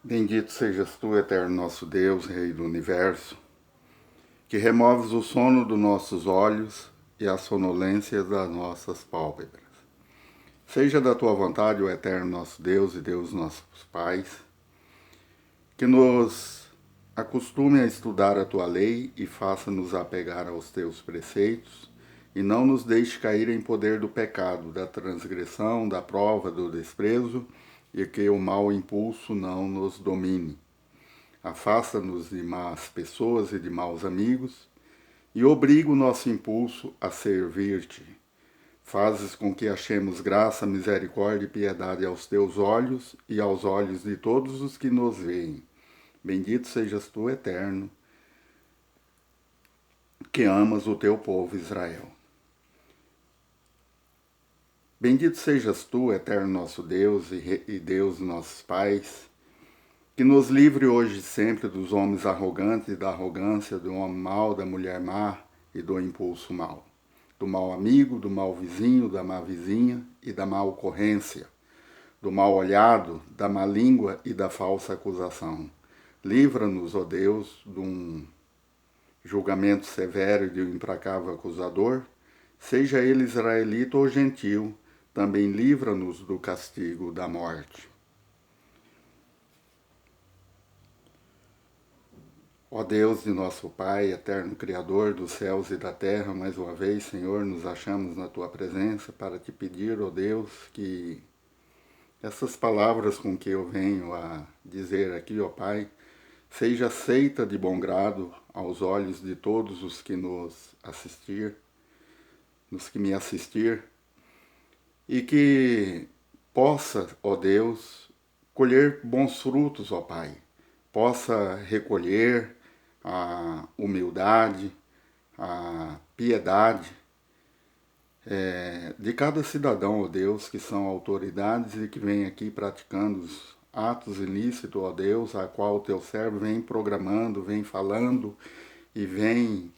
Bendito sejas tu, eterno nosso Deus, Rei do Universo, que removes o sono dos nossos olhos e a sonolência das nossas pálpebras. Seja da tua vontade, ó eterno nosso Deus e Deus nossos pais, que nos acostume a estudar a tua lei e faça-nos apegar aos teus preceitos, e não nos deixe cair em poder do pecado, da transgressão, da prova, do desprezo, e que o mau impulso não nos domine. Afasta-nos de más pessoas e de maus amigos, e obriga o nosso impulso a servir-te. Fazes com que achemos graça, misericórdia e piedade aos teus olhos e aos olhos de todos os que nos veem. Bendito sejas tu, eterno, que amas o teu povo Israel. Bendito sejas tu, eterno nosso Deus e Deus nossos pais, que nos livre hoje e sempre dos homens arrogantes e da arrogância, do homem mau, da mulher má e do impulso mau, do mau amigo, do mau vizinho, da má vizinha e da má ocorrência, do mal olhado, da má língua e da falsa acusação. Livra-nos, ó Deus, de um julgamento severo e de um implacável acusador, seja ele israelita ou gentil, também livra-nos do castigo da morte. Ó Deus de nosso Pai, eterno Criador dos céus e da terra, mais uma vez, Senhor, nos achamos na Tua presença para te pedir, ó Deus, que essas palavras com que eu venho a dizer aqui, ó Pai, seja aceita de bom grado aos olhos de todos os que nos me assistir, e que possa, ó Deus, colher bons frutos, ó Pai, possa recolher a humildade, a piedade de cada cidadão, ó Deus, que são autoridades e que vem aqui praticando os atos ilícitos, ó Deus, a qual o teu servo vem programando, vem falando e vem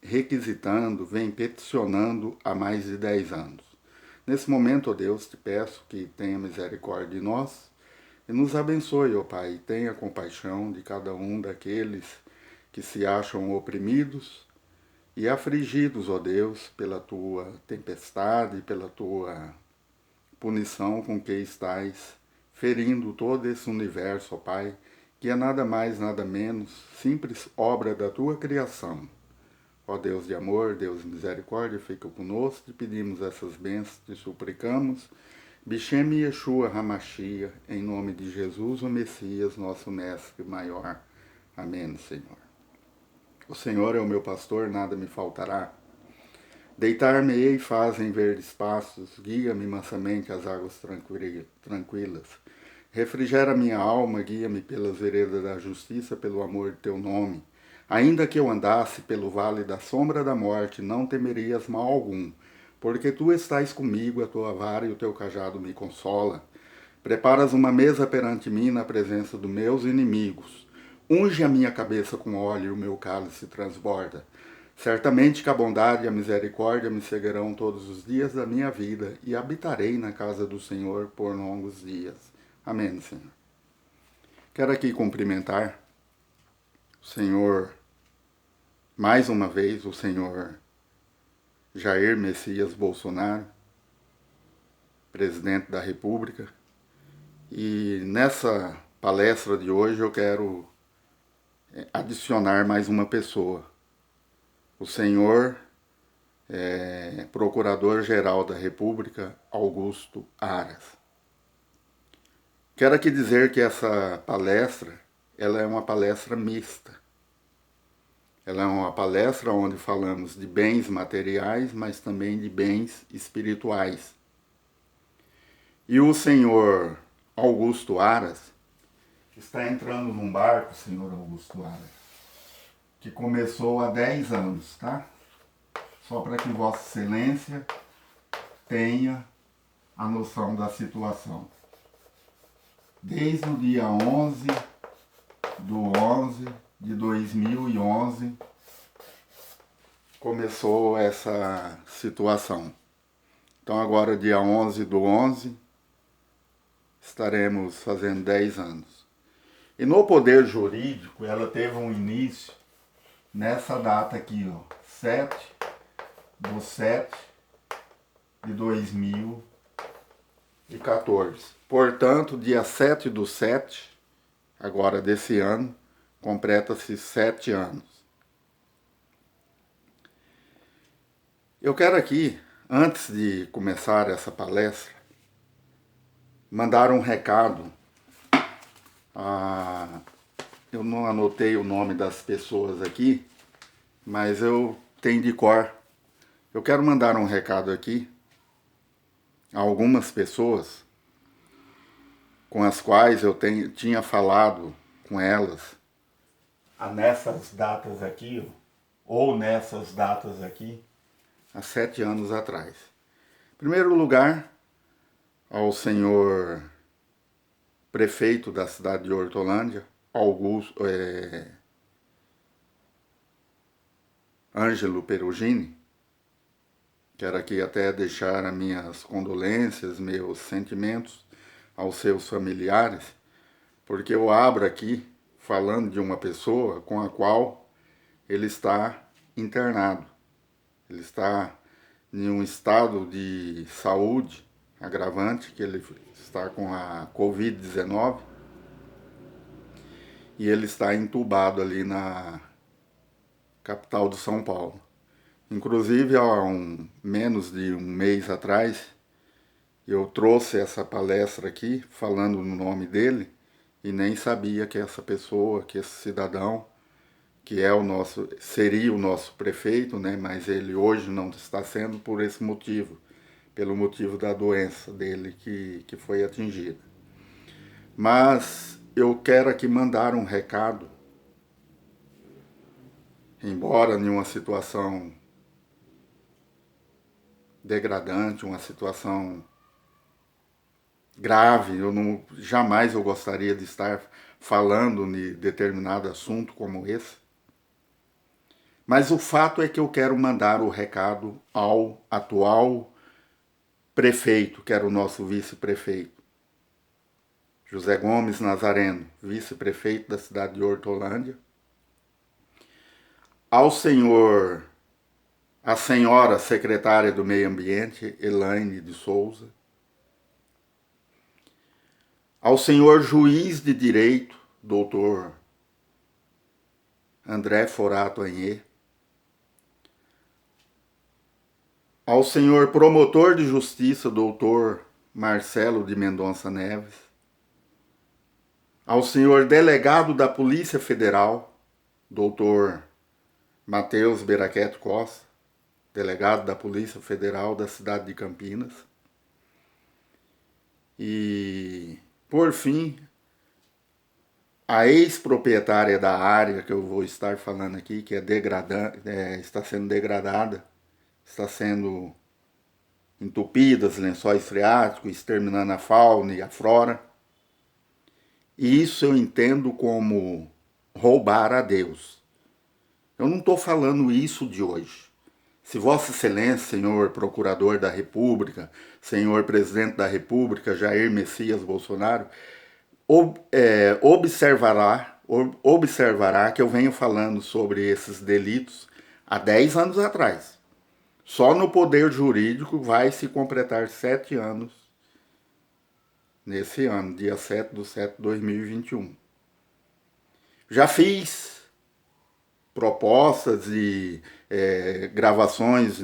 requisitando, vem peticionando há mais de 10 anos. Nesse momento, ó Deus, te peço que tenha misericórdia de nós e nos abençoe, ó Pai, e tenha compaixão de cada um daqueles que se acham oprimidos e afligidos, ó Deus, pela tua tempestade, pela tua punição com que estás ferindo todo esse universo, ó Pai, que é nada mais, nada menos, simples obra da tua criação. Ó Deus de amor, Deus de misericórdia, fica conosco, te pedimos essas bênçãos, te suplicamos. Bichem Yeshua Hamashia, em nome de Jesus, o Messias, nosso mestre maior. Amém, Senhor. O Senhor é o meu pastor, nada me faltará. Deitar-me-ei fazem verdes pastos, guia-me mansamente às águas tranquilas. Refrigera minha alma, guia-me pelas veredas da justiça, pelo amor de teu nome. Ainda que eu andasse pelo vale da sombra da morte, não temerias mal algum, porque tu estás comigo, a tua vara e o teu cajado me consola. Preparas uma mesa perante mim na presença dos meus inimigos. Unge a minha cabeça com óleo e o meu cálice transborda. Certamente que a bondade e a misericórdia me seguirão todos os dias da minha vida e habitarei na casa do Senhor por longos dias. Amém, Senhor. Quero aqui cumprimentar o Senhor, mais uma vez, o Senhor Jair Messias Bolsonaro, presidente da República. E nessa palestra de hoje eu quero adicionar mais uma pessoa, o senhor Procurador-Geral da República, Augusto Aras. Quero aqui dizer que essa palestra, ela é uma palestra mista. Ela é uma palestra onde falamos de bens materiais, mas também de bens espirituais. E o senhor Augusto Aras está entrando num barco, senhor Augusto Aras, que começou há 10 anos, tá? Só para que Vossa Excelência tenha a noção da situação. Desde o dia 11/11 de 2011 começou essa situação. Então agora dia 11/11 estaremos fazendo 10 anos. E no poder jurídico, ela teve um início nessa data aqui, ó, 7/7/2014. Portanto, dia 7/7, agora desse ano, completa-se 7 anos. Eu quero aqui, antes de começar essa palestra, mandar um recado. Eu não anotei o nome das pessoas aqui, mas eu tenho de cor. Eu quero mandar um recado aqui a algumas pessoas com as quais eu tinha falado com elas nessas datas aqui, ou nessas datas aqui, há 7 anos atrás. Em primeiro lugar, ao senhor prefeito da cidade de Hortolândia, Ângelo Perugini. Quero aqui até deixar as minhas condolências, meus sentimentos aos seus familiares, porque eu abro aqui falando de uma pessoa com a qual ele está internado. Ele está em um estado de saúde agravante, que ele está com a Covid-19 e ele está entubado ali na capital de São Paulo. Inclusive, há menos de um mês atrás, eu trouxe essa palestra aqui, falando no nome dele, e nem sabia que essa pessoa, que esse cidadão, que seria o nosso prefeito, né? Mas ele hoje não está sendo por esse motivo, pelo motivo da doença dele que foi atingida. Mas eu quero aqui mandar um recado, embora em uma situação degradante, uma situação grave, jamais eu gostaria de estar falando de determinado assunto como esse. Mas o fato é que eu quero mandar o recado ao atual prefeito, que era o nosso vice-prefeito, José Gomes Nazareno, vice-prefeito da cidade de Hortolândia, a senhora secretária do Meio Ambiente, Elaine de Souza, ao senhor juiz de direito, doutor André Forato Anhê, ao senhor promotor de justiça, doutor Marcelo de Mendonça Neves, ao senhor delegado da Polícia Federal, doutor Matheus Beraquete Costa, delegado da Polícia Federal da cidade de Campinas, e, por fim, a ex-proprietária da área que eu vou estar falando aqui, que está sendo degradada, está sendo entupida, os lençóis freáticos, exterminando a fauna e a flora. E isso eu entendo como roubar a Deus. Eu não estou falando isso de hoje. Se Vossa Excelência, senhor Procurador da República, senhor Presidente da República, Jair Messias Bolsonaro, observará que eu venho falando sobre esses delitos há 10 anos atrás. Só no poder jurídico vai se completar 7 anos nesse ano, dia 7/7/2021. Já fiz propostas e gravações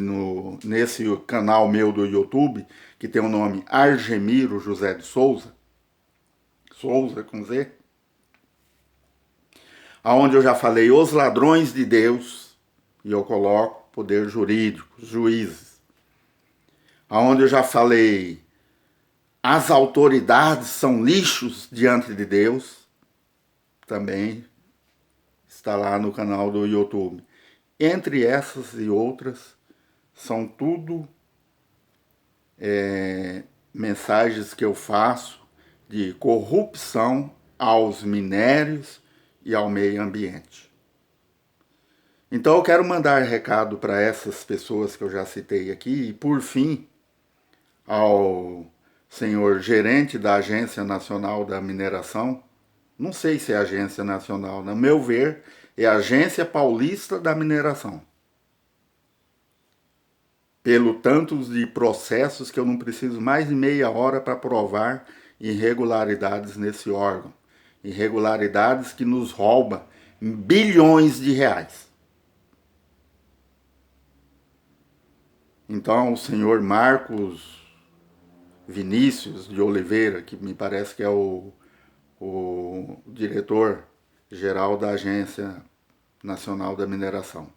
nesse canal meu do YouTube, que tem o nome Argemiro José de Souza, Souza com Z, onde eu já falei os ladrões de Deus, e eu coloco poder jurídico, juízes, onde eu já falei as autoridades são lixos diante de Deus, também está lá no canal do YouTube. Entre essas e outras, são tudo mensagens que eu faço de corrupção aos minérios e ao meio ambiente. Então eu quero mandar recado para essas pessoas que eu já citei aqui, e por fim, ao senhor gerente da Agência Nacional da Mineração, Não sei se é Agência Nacional, no meu ver, é a Agência Paulista da Mineração. Pelo tanto de processos que eu não preciso mais de meia hora para provar irregularidades nesse órgão. Irregularidades que nos roubam bilhões de reais. Então, o senhor Marcos Vinícius de Oliveira, que me parece que é o diretor-geral da Agência Nacional da Mineração.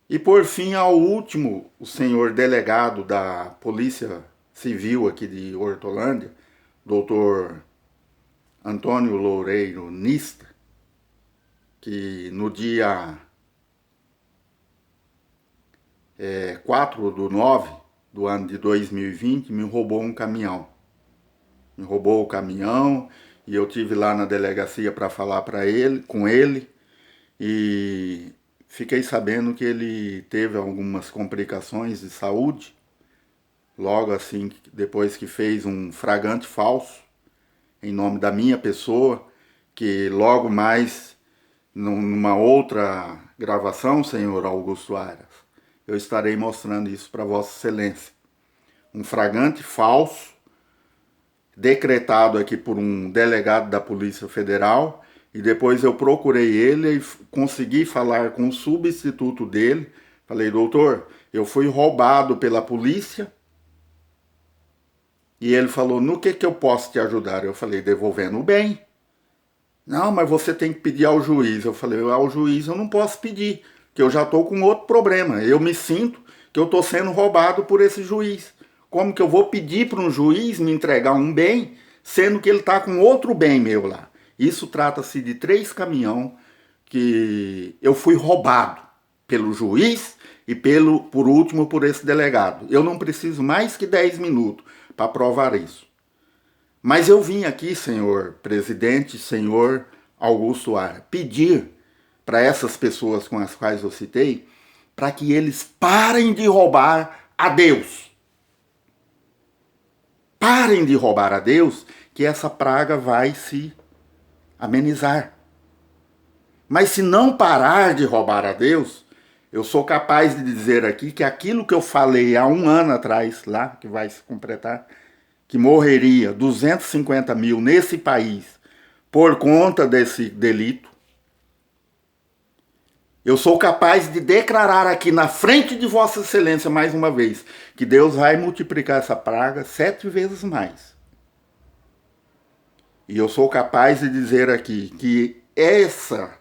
E por fim, ao último, o senhor delegado da Polícia Civil aqui de Hortolândia, doutor Antônio Loureiro Nista, que no dia 4/9 do ano de 2020 me roubou um caminhão. Me roubou o caminhão e eu tive lá na delegacia para falar com ele e fiquei sabendo que ele teve algumas complicações de saúde, logo assim, depois que fez um flagrante falso, em nome da minha pessoa, que logo mais, numa outra gravação, senhor Augusto Aras, eu estarei mostrando isso para Vossa Excelência. Um flagrante falso, decretado aqui por um delegado da Polícia Federal, e depois eu procurei ele e consegui falar com o substituto dele. Falei, doutor, eu fui roubado pela polícia. E ele falou, no que eu posso te ajudar? Eu falei, devolvendo o bem. Não, mas você tem que pedir ao juiz. Eu falei, ao juiz eu não posso pedir, porque eu já estou com outro problema. Eu me sinto que eu estou sendo roubado por esse juiz. Como que eu vou pedir para um juiz me entregar um bem, sendo que ele está com outro bem meu lá? Isso trata-se de 3 caminhões que eu fui roubado pelo juiz e por último por esse delegado. Eu não preciso mais que 10 minutos para provar isso. Mas eu vim aqui, senhor presidente, senhor Augusto Aras, pedir para essas pessoas com as quais eu citei, para que eles parem de roubar a Deus. Parem de roubar a Deus, que essa praga vai se amenizar. Mas se não parar de roubar a Deus, eu sou capaz de dizer aqui que aquilo que eu falei há 1 ano atrás, lá, que vai se completar, que morreria 250 mil nesse país por conta desse delito, eu sou capaz de declarar aqui na frente de Vossa Excelência mais uma vez que Deus vai multiplicar essa praga 7 vezes mais. E eu sou capaz de dizer aqui que essa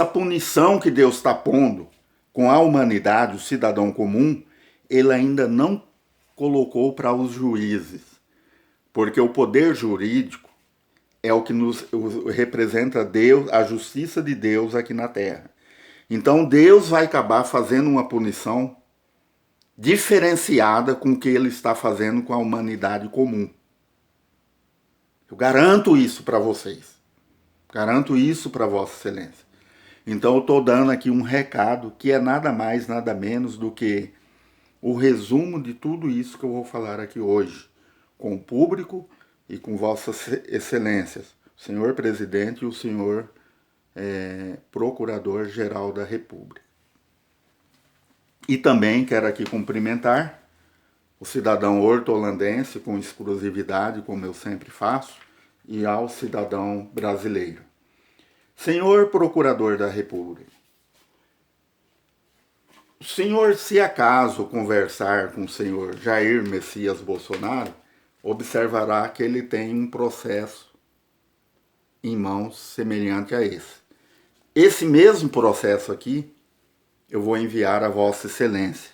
punição que Deus está pondo com a humanidade, o cidadão comum, ele ainda não colocou para os juízes. Porque o poder jurídico é o que nos representa Deus, a justiça de Deus aqui na Terra. Então Deus vai acabar fazendo uma punição diferenciada com o que ele está fazendo com a humanidade comum. Eu garanto isso para vocês. Garanto isso para Vossa Excelência. Então eu estou dando aqui um recado que é nada mais, nada menos do que o resumo de tudo isso que eu vou falar aqui hoje, com o público e com Vossas Excelências, o senhor presidente e o senhor procurador-geral da República. E também quero aqui cumprimentar o cidadão hortolandense com exclusividade, como eu sempre faço, e ao cidadão brasileiro. Senhor Procurador da República, o senhor, se acaso conversar com o senhor Jair Messias Bolsonaro, observará que ele tem um processo em mãos semelhante a esse. Esse mesmo processo aqui, eu vou enviar a Vossa Excelência.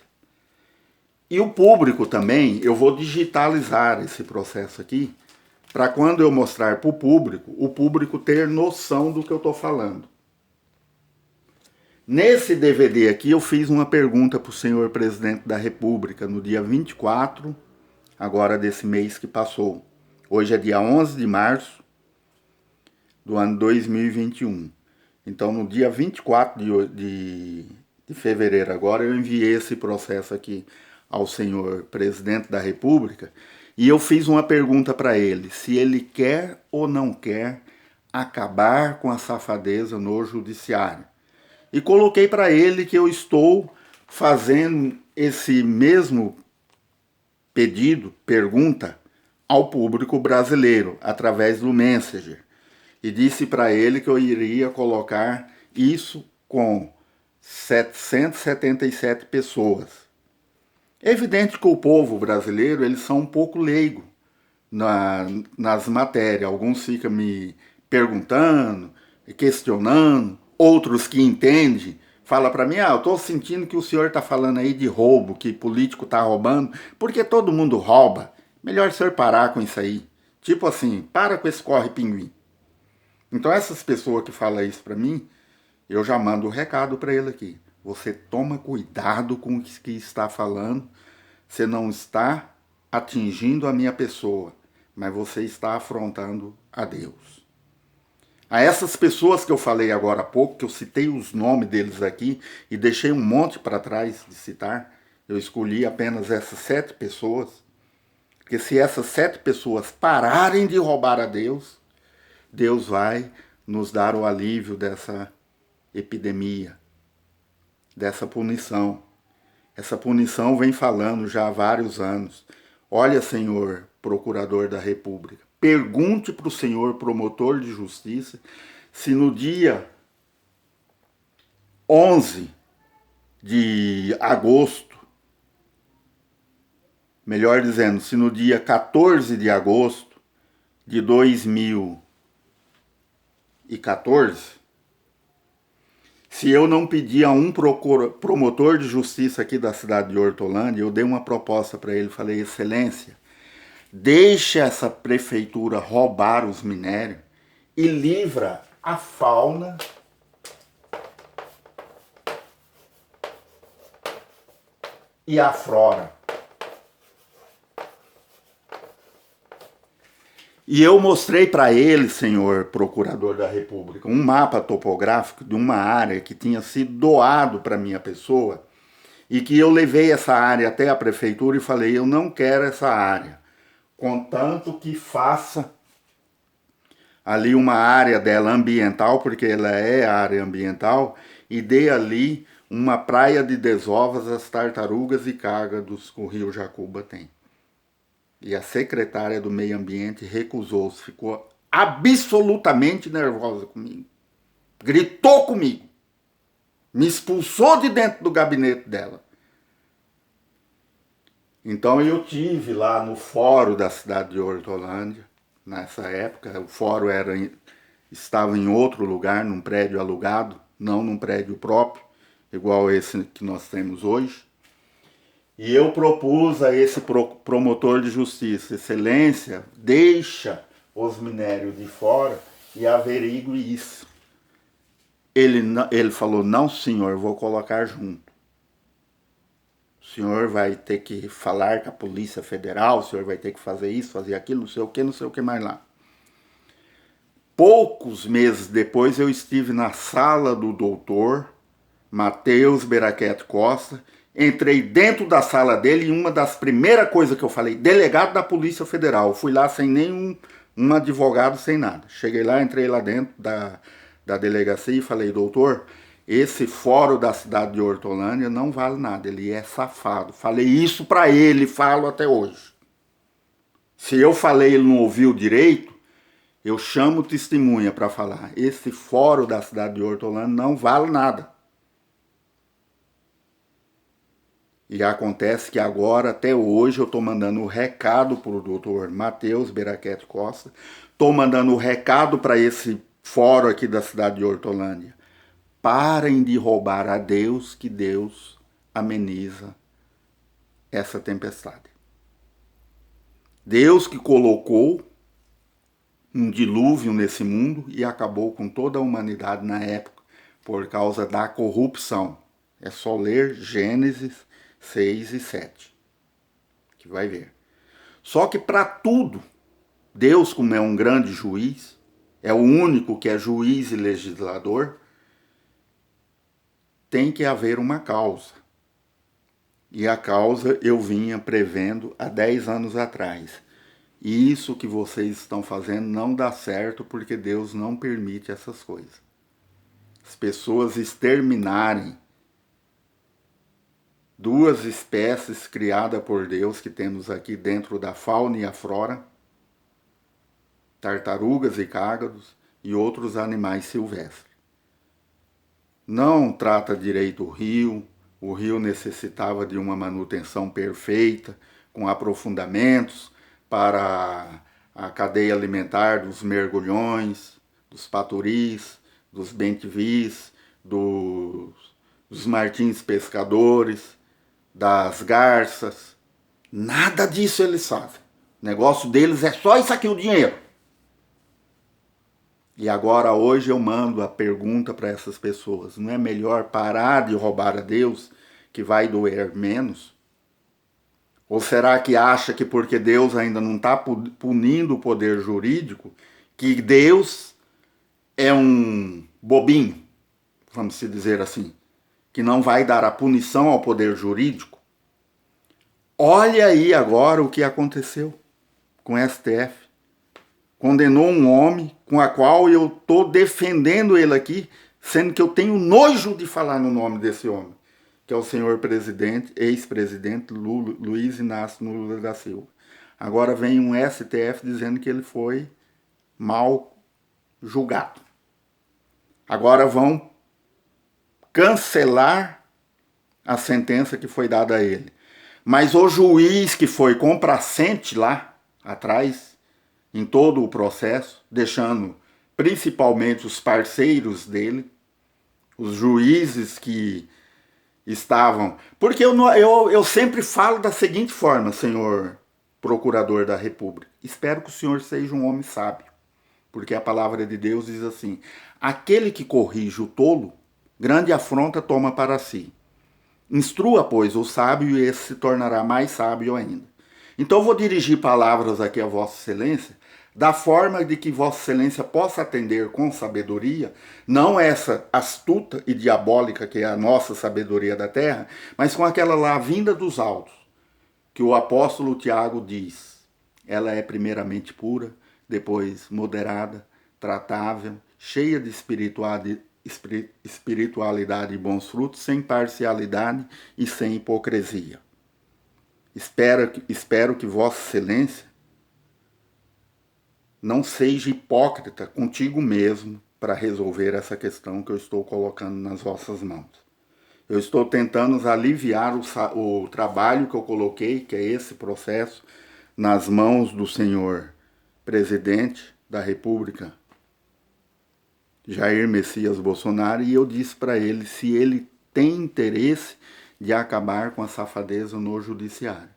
E o público também, eu vou digitalizar esse processo aqui, para quando eu mostrar para o público ter noção do que eu estou falando. Nesse DVD aqui eu fiz uma pergunta para o senhor presidente da República no dia 24, agora desse mês que passou. Hoje é dia 11 de março do ano 2021. Então no dia 24 de fevereiro agora eu enviei esse processo aqui ao senhor presidente da República E eu fiz uma pergunta para ele, se ele quer ou não quer acabar com a safadeza no judiciário. E coloquei para ele que eu estou fazendo esse mesmo pedido, pergunta, ao público brasileiro, através do Messenger. E disse para ele que eu iria colocar isso com 777 pessoas. É evidente que o povo brasileiro, eles são um pouco leigo nas matérias. Alguns ficam me perguntando, questionando, outros que entendem, fala para mim, eu estou sentindo que o senhor está falando aí de roubo, que político está roubando, porque todo mundo rouba. Melhor o senhor parar com isso aí. Tipo assim, para com esse corre-pinguim. Então essas pessoas que falam isso para mim, eu já mando o recado para ele aqui. Você toma cuidado com o que está falando. Você não está atingindo a minha pessoa, mas você está afrontando a Deus. A essas pessoas que eu falei agora há pouco, que eu citei os nomes deles aqui e deixei um monte para trás de citar, eu escolhi apenas essas 7 pessoas, porque se essas 7 pessoas pararem de roubar a Deus, Deus vai nos dar o alívio dessa epidemia, dessa punição. Essa punição vem falando já há vários anos. Olha, senhor procurador da República, pergunte para o senhor promotor de justiça se no dia 11 de agosto, melhor dizendo, se no dia 14 de agosto de 2014, se eu não pedir a um promotor de justiça aqui da cidade de Hortolândia, eu dei uma proposta para ele, falei, excelência, deixe essa prefeitura roubar os minérios e livra a fauna e a flora. E eu mostrei para ele, senhor procurador da República, um mapa topográfico de uma área que tinha sido doado para minha pessoa e que eu levei essa área até a prefeitura e falei, eu não quero essa área, contanto que faça ali uma área dela ambiental, porque ela é área ambiental, e dê ali uma praia de desovas às tartarugas e cágados que o Rio Jacuba tem. E a secretária do meio ambiente recusou-se, ficou absolutamente nervosa comigo. Gritou comigo. Me expulsou de dentro do gabinete dela. Então eu tive lá no fórum da cidade de Hortolândia, nessa época, o fórum estava em outro lugar, num prédio alugado, não num prédio próprio, igual esse que nós temos hoje. E eu propus a esse promotor de justiça, excelência, deixa os minérios de fora e averigue isso. Ele falou, não senhor, vou colocar junto. O senhor vai ter que falar com a Polícia Federal, o senhor vai ter que fazer isso, fazer aquilo, não sei o que mais lá. Poucos meses depois eu estive na sala do doutor Matheus Beraquete Costa, entrei dentro da sala dele e uma das primeiras coisas que eu falei, delegado da Polícia Federal, eu fui lá sem nenhum advogado, sem nada. Cheguei lá, entrei lá dentro da delegacia e falei, doutor, esse fórum da cidade de Hortolândia não vale nada, ele é safado. Falei isso para ele, falo até hoje. Se eu falei e ele não ouviu direito, eu chamo testemunha para falar, esse fórum da cidade de Hortolândia não vale nada. E acontece que agora, até hoje, eu estou mandando um recado para o doutor Matheus Beraquete Costa, estou mandando um recado para esse fórum aqui da cidade de Hortolândia. Parem de roubar a Deus, que Deus ameniza essa tempestade. Deus que colocou um dilúvio nesse mundo e acabou com toda a humanidade na época, por causa da corrupção. É só ler Gênesis 6 e 7, que vai ver. Só que para tudo, Deus, como é um grande juiz, é o único que é juiz e legislador, tem que haver uma causa. E a causa eu vinha prevendo há 10 anos atrás. E isso que vocês estão fazendo não dá certo porque Deus não permite essas coisas. As pessoas exterminarem duas espécies criadas por Deus que temos aqui dentro da fauna e a flora, tartarugas e cágados e outros animais silvestres. Não trata direito o rio necessitava de uma manutenção perfeita, com aprofundamentos para a cadeia alimentar dos mergulhões, dos paturis, dos bentivis, dos martins pescadores, das garças. Nada disso eles fazem. O negócio deles é só isso aqui, o dinheiro. E agora, hoje, eu mando a pergunta para essas pessoas. Não é melhor parar de roubar a Deus, que vai doer menos? Ou será que acha que porque Deus ainda não está punindo o poder jurídico, que Deus é um bobinho, vamos se dizer assim, que não vai dar a punição ao poder jurídico? Olha aí agora o que aconteceu com o STF. Condenou um homem com a qual eu estou defendendo ele aqui, sendo que eu tenho nojo de falar no nome desse homem, que é o senhor presidente, ex-presidente Luiz Inácio Lula da Silva. Agora vem um STF dizendo que ele foi mal julgado. Agora vão cancelar a sentença que foi dada a ele. Mas o juiz que foi complacente lá atrás, em todo o processo, deixando principalmente os parceiros dele, os juízes que estavam... Porque eu sempre falo da seguinte forma, senhor procurador da República. Espero que o senhor seja um homem sábio, porque a palavra de Deus diz assim: aquele que corrige o tolo, grande afronta toma para si. Instrua, pois, o sábio, e esse se tornará mais sábio ainda. Então eu vou dirigir palavras aqui a Vossa Excelência, da forma de que Vossa Excelência possa atender com sabedoria, não essa astuta e diabólica que é a nossa sabedoria da terra, mas com aquela lá vinda dos altos, que o apóstolo Tiago diz. Ela é primeiramente pura, depois moderada, tratável, cheia de espiritualidade e bons frutos, sem parcialidade e sem hipocrisia. Espero que Vossa Excelência não seja hipócrita contigo mesmo para resolver essa questão que eu estou colocando nas vossas mãos. Eu estou tentando aliviar o trabalho que eu coloquei, que é esse processo, nas mãos do senhor presidente da República, Jair Messias Bolsonaro, e eu disse para ele se ele tem interesse de acabar com a safadeza no judiciário.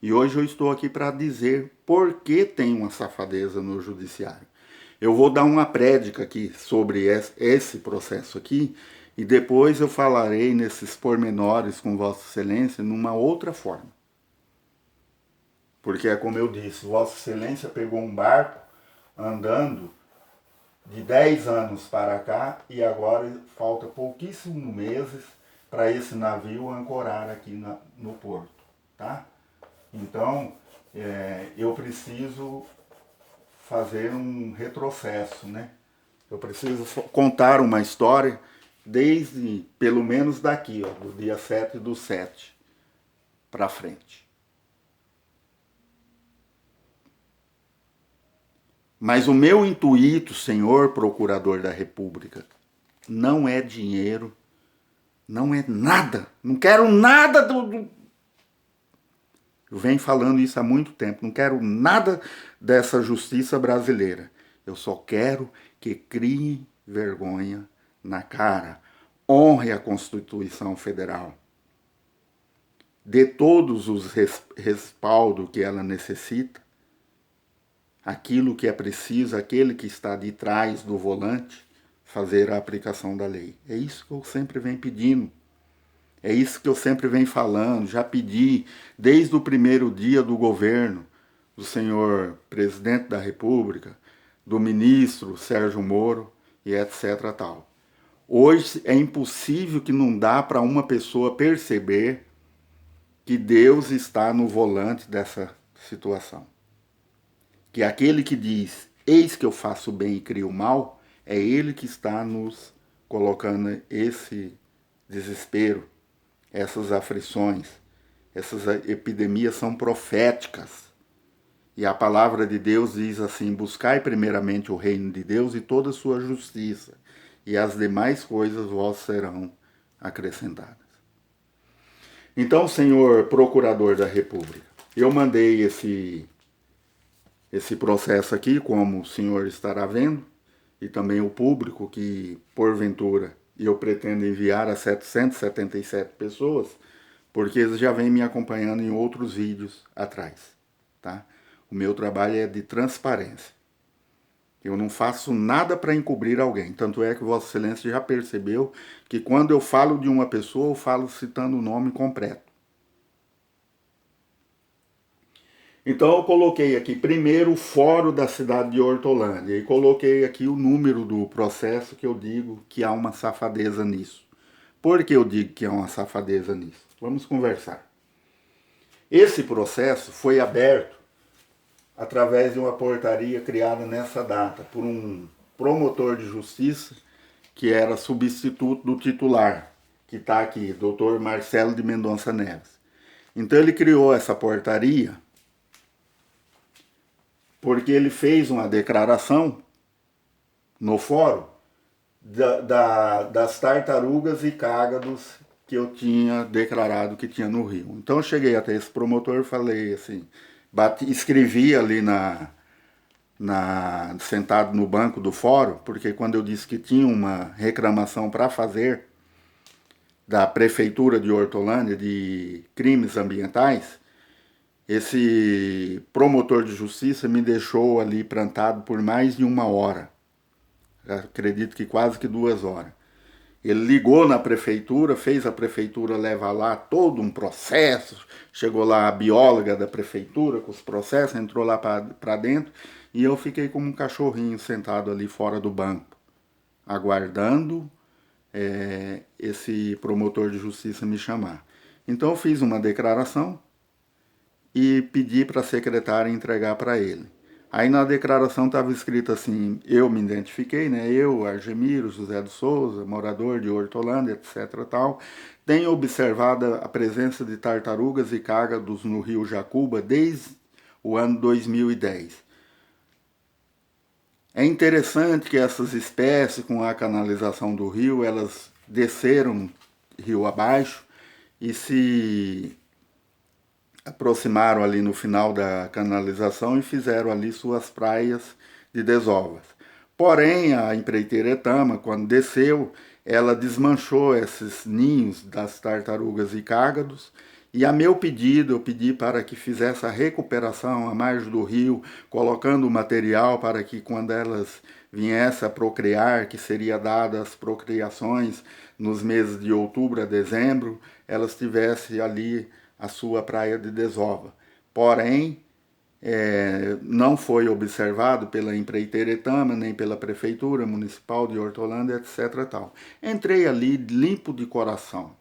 E hoje eu estou aqui para dizer por que tem uma safadeza no judiciário. Eu vou dar uma prédica aqui sobre esse processo aqui, e depois eu falarei nesses pormenores com Vossa Excelência numa outra forma. Porque é como eu disse, Vossa Excelência pegou um barco andando de 10 anos para cá, e agora falta pouquíssimos meses para esse navio ancorar aqui no porto, tá? Então, eu preciso fazer um retrocesso, né? Eu preciso contar uma história desde, pelo menos daqui, ó, do dia 7/7 para frente. Mas o meu intuito, senhor procurador da República, não é dinheiro, não é nada, não quero nada do... Eu venho falando isso há muito tempo, não quero nada dessa justiça brasileira. Eu só quero que crie vergonha na cara, honre a Constituição Federal, dê todos os respaldos que ela necessita, aquilo que é preciso, aquele que está de trás do volante, fazer a aplicação da lei. É isso que eu sempre venho pedindo. É isso que eu sempre venho falando. Já pedi desde o primeiro dia do governo, do senhor presidente da República, do ministro Sérgio Moro e etc. tal. Hoje é impossível, que não dá para uma pessoa perceber que Deus está no volante dessa situação. que aquele que diz, eis que eu faço bem e crio mal, é ele que está nos colocando esse desespero, essas aflições, essas epidemias são proféticas. E a palavra de Deus diz assim, buscai primeiramente o reino de Deus e toda a sua justiça, e as demais coisas vos serão acrescentadas. Então, senhor procurador da República, eu mandei esse processo aqui, como o senhor estará vendo, e também o público que, porventura, eu pretendo enviar a 777 pessoas, porque eles já vêm me acompanhando em outros vídeos atrás, tá? O meu trabalho é de transparência. Eu não faço nada para encobrir alguém. Tanto é que Vossa Excelência já percebeu que quando eu falo de uma pessoa, eu falo citando o nome completo. Então eu coloquei aqui primeiro o fórum da cidade de Hortolândia e coloquei aqui o número do processo que eu digo que há uma safadeza nisso. Por que eu digo que há uma safadeza nisso? Vamos conversar. Esse processo foi aberto através de uma portaria criada nessa data por um promotor de justiça que era substituto do titular, que está aqui, Dr. Marcelo de Mendonça Neves. Então ele criou essa portaria porque ele fez uma declaração no fórum das tartarugas e cágados que eu tinha declarado que tinha no Rio. Então eu cheguei até esse promotor e falei assim, escrevi ali sentado no banco do fórum, porque quando eu disse que tinha uma reclamação para fazer da Prefeitura de Hortolândia de crimes ambientais, esse promotor de justiça me deixou ali plantado por mais de 1 hora. Acredito que quase que 2 horas. Ele ligou na prefeitura, fez a prefeitura levar lá todo um processo, chegou lá a bióloga da prefeitura com os processos, entrou lá para dentro e eu fiquei como um cachorrinho sentado ali fora do banco, aguardando esse promotor de justiça me chamar. Então eu fiz uma declaração e pedi para a secretária entregar para ele. Aí na declaração estava escrito assim, eu me identifiquei, né? Eu, Argemiro José de Souza, morador de Hortolândia, etc. tal, tenho observado a presença de tartarugas e cágados no rio Jacuba desde o ano 2010. É interessante que essas espécies, com a canalização do rio, elas desceram rio abaixo e se aproximaram ali no final da canalização e fizeram ali suas praias de desovas. Porém, a empreiteira Etama, quando desceu, ela desmanchou esses ninhos das tartarugas e cágados, e a meu pedido, eu pedi para que fizesse a recuperação à margem do rio, colocando o material para que quando elas viessem a procriar, que seria dada as procriações nos meses de outubro a dezembro, elas tivessem ali a sua praia de desova. Porém, não foi observado pela empreiteira Etama, nem pela Prefeitura Municipal de Hortolândia, etc. tal. Entrei ali limpo de coração,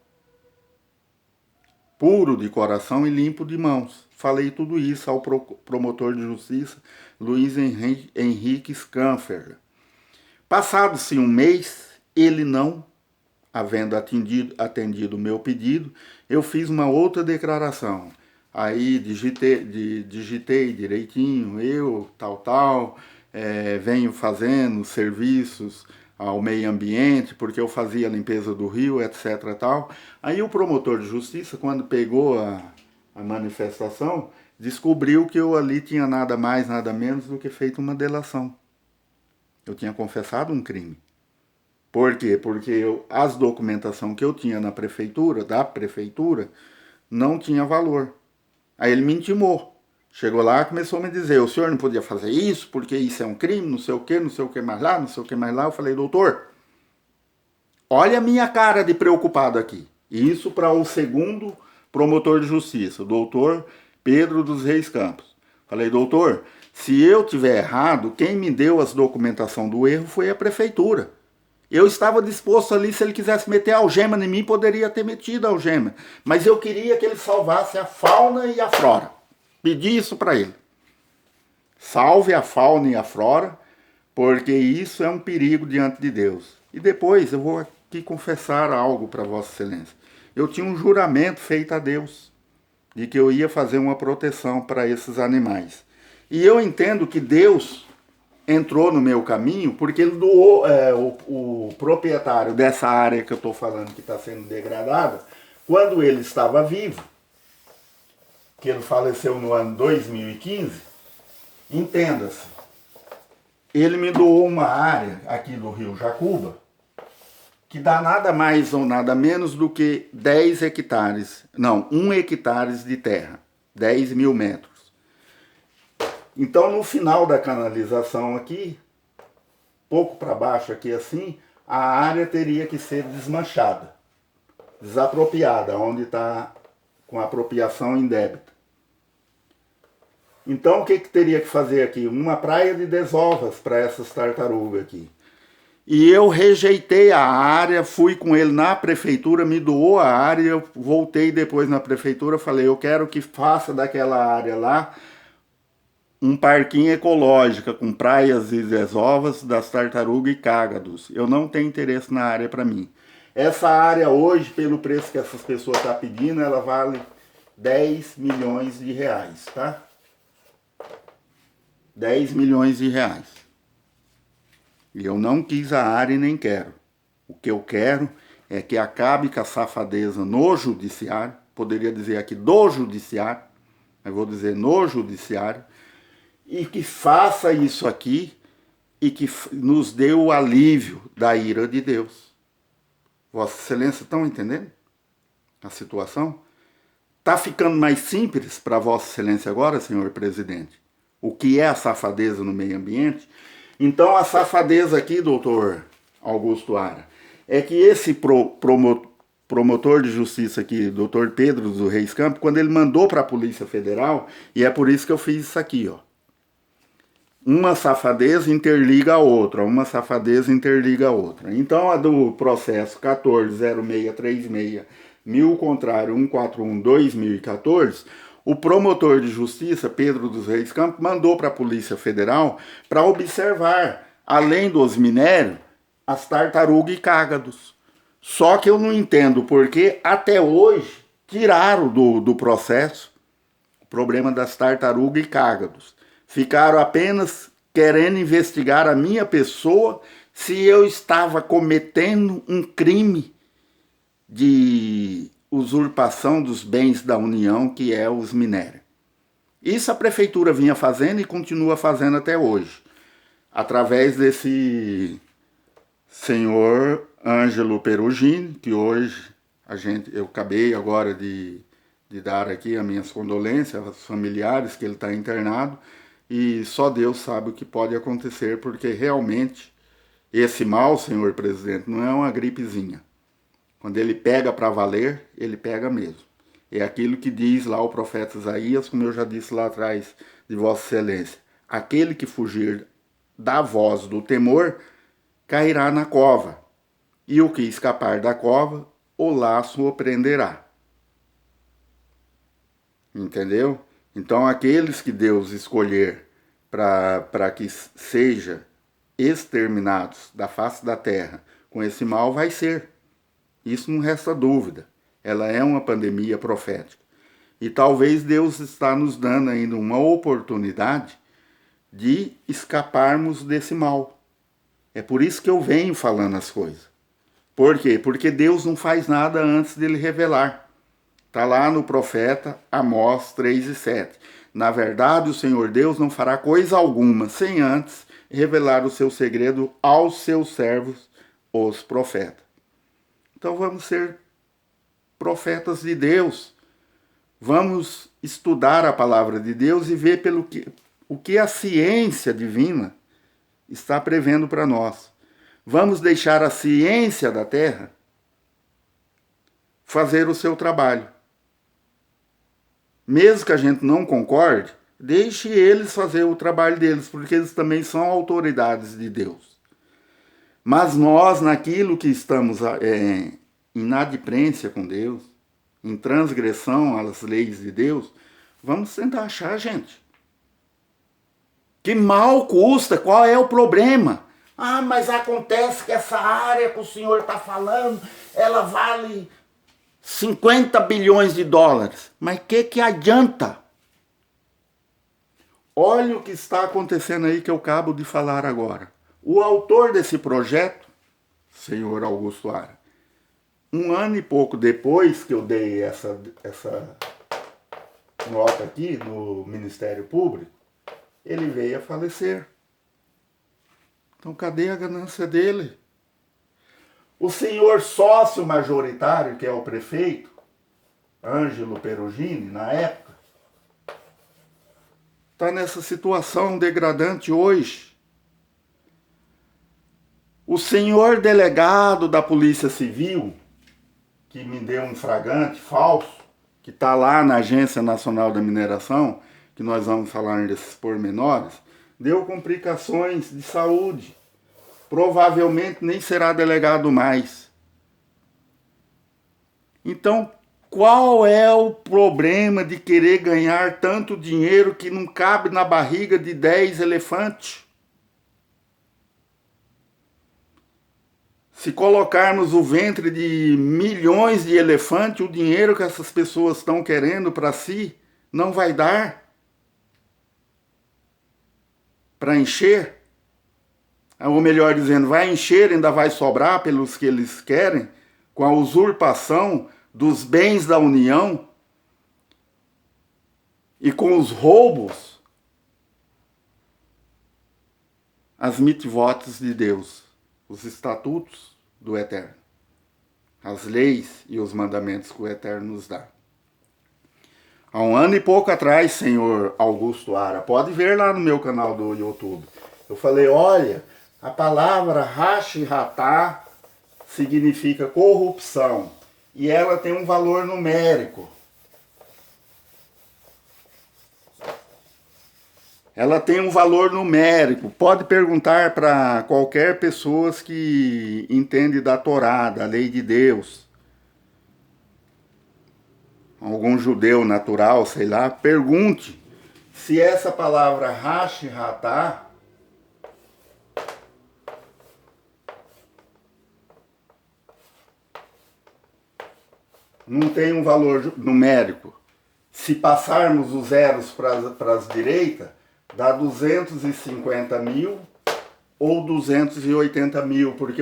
puro de coração e limpo de mãos. Falei tudo isso ao promotor de justiça, Luiz Henrique Scanfer. Passado-se 1 mês, ele não havendo atendido o meu pedido, eu fiz uma outra declaração. Aí digitei direitinho, eu, venho fazendo serviços ao meio ambiente, porque eu fazia a limpeza do rio, etc. tal. Aí o promotor de justiça, quando pegou a manifestação, descobriu que eu ali tinha nada mais, nada menos do que feito uma delação. Eu tinha confessado um crime. Por quê? Porque as documentação que eu tinha da prefeitura, não tinha valor. Aí ele me intimou. Chegou lá e começou a me dizer, o senhor não podia fazer isso, porque isso é um crime, não sei o que mais lá, não sei o que mais lá. Eu falei, doutor, olha a minha cara de preocupado aqui. E isso para o segundo promotor de justiça, o doutor Pedro dos Reis Campos. Falei, doutor, se eu tiver errado, quem me deu as documentação do erro foi a prefeitura. Eu estava disposto ali, se ele quisesse meter algema em mim, poderia ter metido algema. Mas eu queria que ele salvasse a fauna e a flora. Pedi isso para ele. salve a fauna e a flora, porque isso é um perigo diante de Deus. E depois eu vou aqui confessar algo para Vossa Excelência. Eu tinha um juramento feito a Deus, de que eu ia fazer uma proteção para esses animais. E eu entendo que Deus entrou no meu caminho porque ele doou, o proprietário dessa área que eu estou falando que está sendo degradada, quando ele estava vivo, que ele faleceu no ano 2015, entenda-se, ele me doou uma área aqui do Rio Jacuba, que dá nada mais ou nada menos do que 10 hectares, não, 1 hectare de terra, 10 mil metros. Então, no final da canalização aqui, pouco para baixo aqui assim, a área teria que ser desmanchada, desapropriada, onde está com apropriação indébita. Então, o que teria que fazer aqui? Uma praia de desovas para essas tartarugas aqui. E eu rejeitei a área, fui com ele na prefeitura, me doou a área, eu voltei depois na prefeitura, falei, eu quero que faça daquela área lá um parquinho ecológico com praias e desovas das tartarugas e cágados. Eu não tenho interesse na área para mim. Essa área hoje, pelo preço que essas pessoas estão pedindo, ela vale 10 milhões de reais, tá? 10 milhões de reais. E eu não quis a área e nem quero. O que eu quero é que acabe com a safadeza no judiciário, poderia dizer aqui do judiciário, mas vou dizer no judiciário, e que faça isso aqui e que nos dê o alívio da ira de Deus. Vossa Excelência, estão entendendo a situação? Está ficando mais simples para Vossa Excelência agora, senhor presidente, o que é a safadeza no meio ambiente? Então, a safadeza aqui, doutor Augusto Ara, é que esse promotor de justiça aqui, doutor Pedro do Reis Campos, quando ele mandou para a Polícia Federal, e é por isso que eu fiz isso aqui, ó. Uma safadeza interliga a outra, uma safadeza interliga a outra. Então, a do processo 140636, 1000-141/2014, o promotor de justiça, Pedro dos Reis Campos, mandou para a Polícia Federal para observar, além dos minérios, as tartarugas e cágados. Só que eu não entendo porque até hoje tiraram do processo o problema das tartarugas e cágados. Ficaram apenas querendo investigar a minha pessoa se eu estava cometendo um crime de usurpação dos bens da União, que é os minérios. Isso a prefeitura vinha fazendo e continua fazendo até hoje, através desse senhor Ângelo Perugini, que hoje eu acabei agora de dar aqui as minhas condolências aos familiares, que ele está internado, e só Deus sabe o que pode acontecer, porque realmente esse mal, senhor presidente, não é uma gripezinha. Quando ele pega para valer, ele pega mesmo. É aquilo que diz lá o profeta Isaías, como eu já disse lá atrás de Vossa Excelência. Aquele que fugir da voz do temor, cairá na cova. E o que escapar da cova, o laço o prenderá. Entendeu? Então, aqueles que Deus escolher para que sejam exterminados da face da terra com esse mal, vai ser. Isso não resta dúvida. Ela é uma pandemia profética. E talvez Deus está nos dando ainda uma oportunidade de escaparmos desse mal. É por isso que eu venho falando as coisas. Por quê? Porque Deus não faz nada antes dele revelar. Está lá no profeta Amós 3:7. Na verdade, o Senhor Deus não fará coisa alguma sem antes revelar o seu segredo aos seus servos, os profetas. Então vamos ser profetas de Deus. Vamos estudar a palavra de Deus e ver o que a ciência divina está prevendo para nós. Vamos deixar a ciência da terra fazer o seu trabalho. Mesmo que a gente não concorde, deixe eles fazer o trabalho deles, porque eles também são autoridades de Deus. Mas nós, naquilo que estamos em inadimplência com Deus, em transgressão às leis de Deus, vamos tentar achar a gente. Que mal custa, qual é o problema? Ah, mas acontece que essa área que o senhor está falando, ela vale 50 bilhões de dólares. Mas que adianta? Olha o que está acontecendo aí que eu acabo de falar agora. O autor desse projeto, senhor Augusto Ara, um ano e pouco depois que eu dei essa nota aqui no Ministério Público, ele veio a falecer. Então cadê a ganância dele? O senhor sócio majoritário, que é o prefeito, Ângelo Perugini, na época, está nessa situação degradante hoje. O senhor delegado da Polícia Civil, que me deu um flagrante falso, que está lá na Agência Nacional da Mineração, que nós vamos falar desses pormenores, deu complicações de saúde. Provavelmente nem será delegado mais. Então, qual é o problema de querer ganhar tanto dinheiro que não cabe na barriga de 10 elefantes? Se colocarmos o ventre de milhões de elefantes, o dinheiro que essas pessoas estão querendo para si não vai dar para encher. Ou melhor dizendo, vai encher, ainda vai sobrar pelos que eles querem, com a usurpação dos bens da União e com os roubos as mitzvot de Deus, os estatutos do Eterno, as leis e os mandamentos que o Eterno nos dá. Há um ano e pouco atrás, senhor Augusto Ara, pode ver lá no meu canal do YouTube, eu falei, olha, a palavra Hashi-Hatá significa corrupção e ela tem um valor numérico. Ela tem um valor numérico. Pode perguntar para qualquer pessoa que entende da Torá, da lei de Deus. Algum judeu natural, sei lá, pergunte se essa palavra Hashi-Hatá não tem um valor numérico. Se passarmos os zeros para as direitas, dá 250 mil ou 280 mil, porque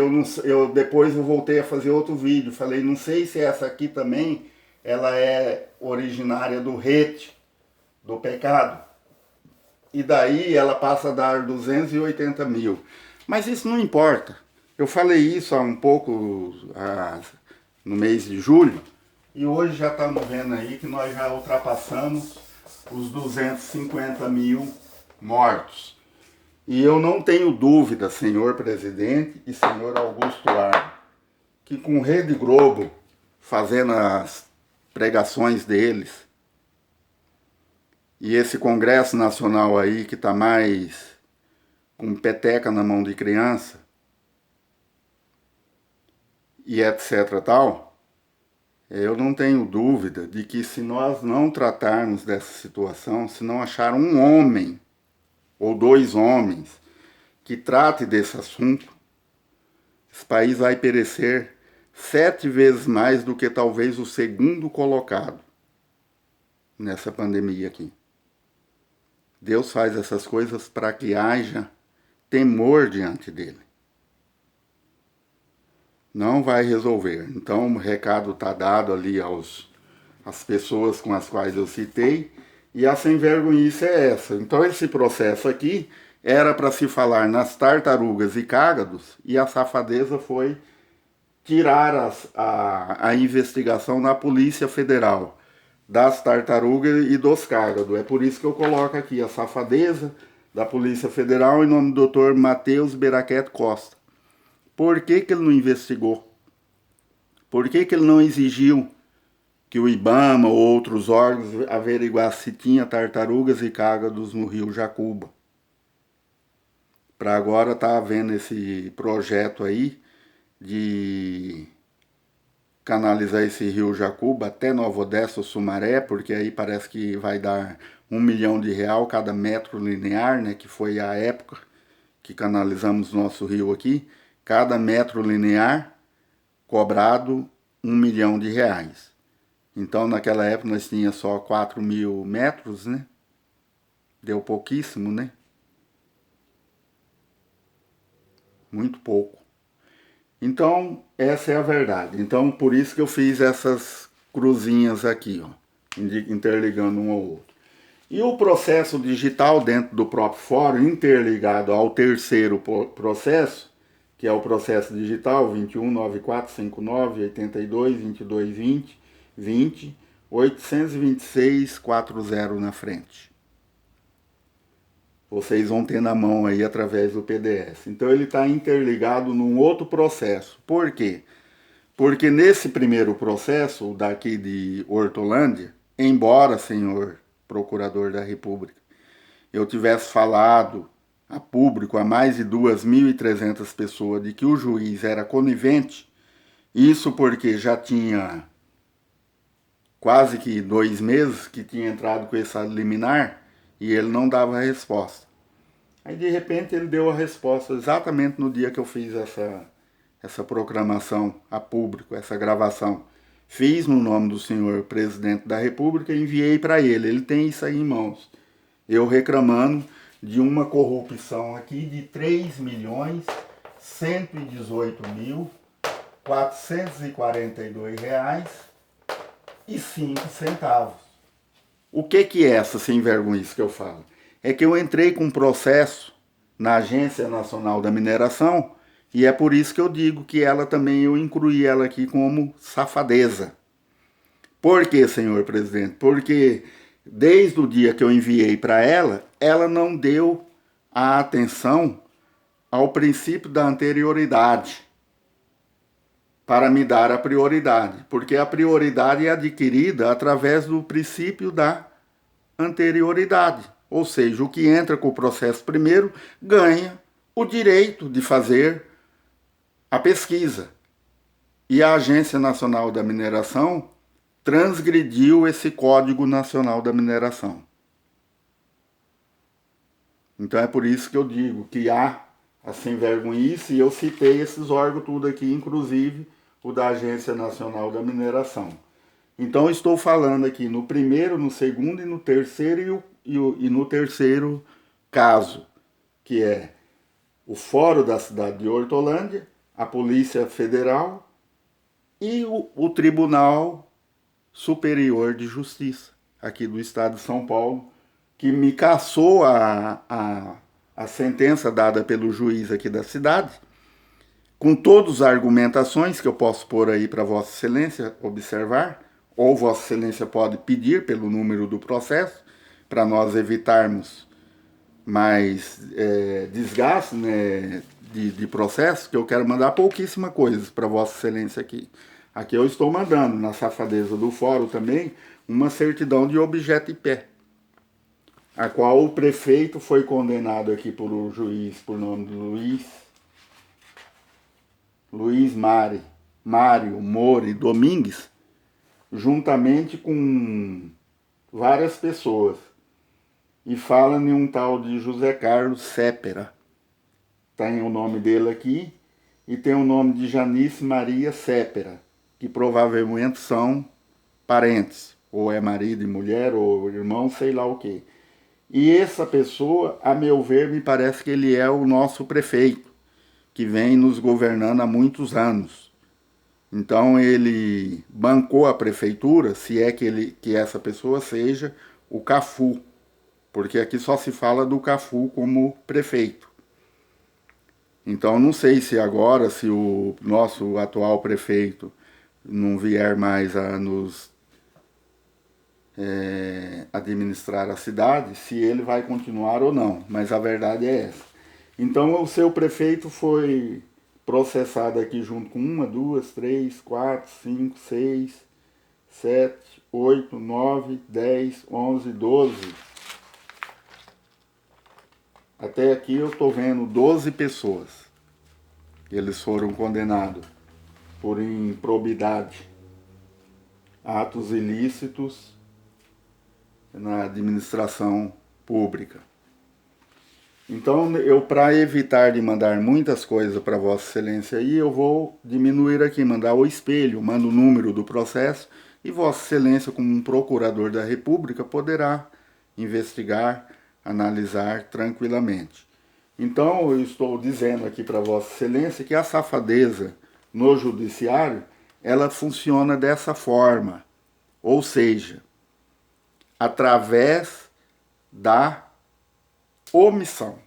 depois eu voltei a fazer outro vídeo, falei, não sei se essa aqui também, ela é originária do rete, do pecado, e daí ela passa a dar 280 mil, mas isso não importa, eu falei isso há um pouco, no mês de julho, e hoje já estamos vendo aí que nós já ultrapassamos os 250 mil mortos. E eu não tenho dúvida, senhor presidente e senhor Augusto Ara, que com Rede Globo fazendo as pregações deles, e esse Congresso Nacional aí que está mais com peteca na mão de criança, e etc tal, eu não tenho dúvida de que se nós não tratarmos dessa situação, se não achar um homem ou dois homens que trate desse assunto, esse país vai perecer 7 vezes mais do que talvez o segundo colocado nessa pandemia aqui. Deus faz essas coisas para que haja temor diante dele. Não vai resolver. Então o recado está dado ali às pessoas com as quais eu citei, e a sem-vergonhice é essa. Então esse processo aqui era para se falar nas tartarugas e cágados, e a safadeza foi tirar a investigação na Polícia Federal, das tartarugas e dos cágados. É por isso que eu coloco aqui a safadeza da Polícia Federal em nome do Dr. Matheus Beraquete Costa. Por que ele não investigou? Por que ele não exigiu que o IBAMA ou outros órgãos averiguassem se tinha tartarugas e cágados no rio Jacuba? Para agora tá havendo esse projeto aí de canalizar esse rio Jacuba até Nova Odessa ou Sumaré, porque aí parece que vai dar R$ 1 milhão cada metro linear, né, que foi a época que canalizamos nosso rio aqui. Cada metro linear cobrado R$ 1 milhão. Então naquela época nós tínhamos só 4.000 metros, né? Deu pouquíssimo, né? Muito pouco. Então, essa é a verdade. Então, por isso que eu fiz essas cruzinhas aqui, ó, interligando um ao outro. E o processo digital dentro do próprio fórum, interligado ao terceiro processo, que é o processo digital 219459822020 82640 na frente. Vocês vão ter na mão aí através do PDF. Então ele está interligado num outro processo. Por quê? Porque nesse primeiro processo daqui de Hortolândia, embora, senhor Procurador da República, eu tivesse falado a público a mais de 2.300 pessoas de que o juiz era conivente, isso porque já tinha quase que 2 meses que tinha entrado com essa liminar, e ele não dava a resposta. Aí de repente ele deu a resposta exatamente no dia que eu fiz essa proclamação a público, essa gravação. Fiz no nome do senhor presidente da República e enviei para ele. Ele tem isso aí em mãos. Eu reclamando de uma corrupção aqui de R$ 3.118.442,05. O que é essa sem vergonhice que eu falo? É que eu entrei com um processo na Agência Nacional da Mineração e é por isso que eu digo que ela também, eu incluí ela aqui como safadeza. Por quê, senhor presidente? Porque desde o dia que eu enviei para ela, ela não deu a atenção ao princípio da anterioridade para me dar a prioridade, porque a prioridade é adquirida através do princípio da anterioridade, ou seja, o que entra com o processo primeiro ganha o direito de fazer a pesquisa. E a Agência Nacional da Mineração transgrediu esse Código Nacional da Mineração. Então é por isso que eu digo que há a sem-vergonhice, e eu citei esses órgãos tudo aqui, inclusive o da Agência Nacional da Mineração. Então eu estou falando aqui no primeiro, no segundo e no terceiro e no terceiro caso, que é o Fórum da cidade de Hortolândia, a Polícia Federal e o Tribunal Superior de Justiça, aqui do Estado de São Paulo, que me cassou a sentença dada pelo juiz aqui da cidade, com todas as argumentações que eu posso pôr aí para Vossa Excelência observar, ou Vossa Excelência pode pedir pelo número do processo, para nós evitarmos mais desgaste, né, de processo, que eu quero mandar pouquíssima coisa para Vossa Excelência aqui. Aqui eu estou mandando, na safadeza do fórum também, uma certidão de objeto e pé, a qual o prefeito foi condenado aqui por um juiz por nome de Luiz Mário Mori Domingues, juntamente com várias pessoas. E fala em um tal de José Carlos Sépera. Tem o nome dele aqui e tem o nome de Janice Maria Sépera, que provavelmente são parentes, ou é marido e mulher, ou irmão, sei lá o quê. E essa pessoa, a meu ver, me parece que ele é o nosso prefeito, que vem nos governando há muitos anos. Então ele bancou a prefeitura, se é que essa pessoa seja o Cafu, porque aqui só se fala do Cafu como prefeito. Então não sei se agora, se o nosso atual prefeito não vier mais a nos administrar a cidade, se ele vai continuar ou não, mas a verdade é essa. Então o seu prefeito foi processado aqui junto com 1, 2, 3, 4, 5, 6, 7, 8, 9, 10, 11, 12. Até aqui eu estou vendo 12 pessoas. Eles foram condenados por improbidade atos ilícitos na administração pública. Então, para evitar de mandar muitas coisas para Vossa Excelência aí, eu vou diminuir aqui, mandar o espelho, mando o número do processo, e Vossa Excelência, como um procurador da República, poderá investigar, analisar tranquilamente. Então, eu estou dizendo aqui para Vossa Excelência que a safadeza no judiciário, ela funciona dessa forma, ou seja, através da omissão.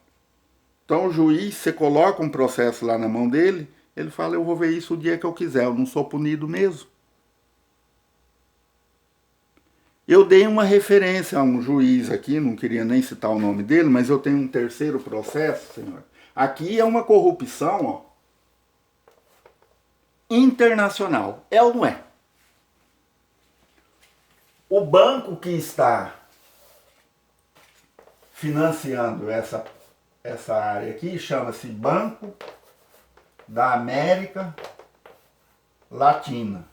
Então o juiz, você coloca um processo lá na mão dele, ele fala, eu vou ver isso o dia que eu quiser, eu não sou punido mesmo. Eu dei uma referência a um juiz aqui, não queria nem citar o nome dele, mas eu tenho um terceiro processo, senhor. Aqui é uma corrupção, ó, internacional. É ou não é? O banco que está financiando essa área aqui chama-se Banco da América Latina.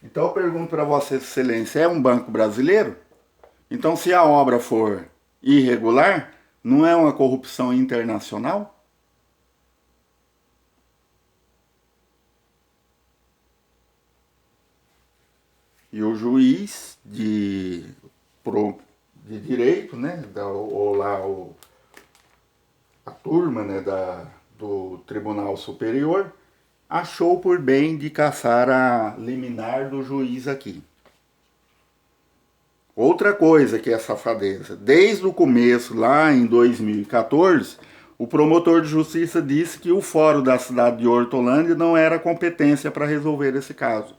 Então eu pergunto para Vossa Excelência, é um banco brasileiro? Então se a obra for irregular, não é uma corrupção internacional? E o juiz de direito, né, ou lá a turma, né, do Tribunal Superior, achou por bem de cassar a liminar do juiz aqui. Outra coisa que é safadeza, desde o começo, lá em 2014, o promotor de justiça disse que o fórum da cidade de Hortolândia não era competência para resolver esse caso.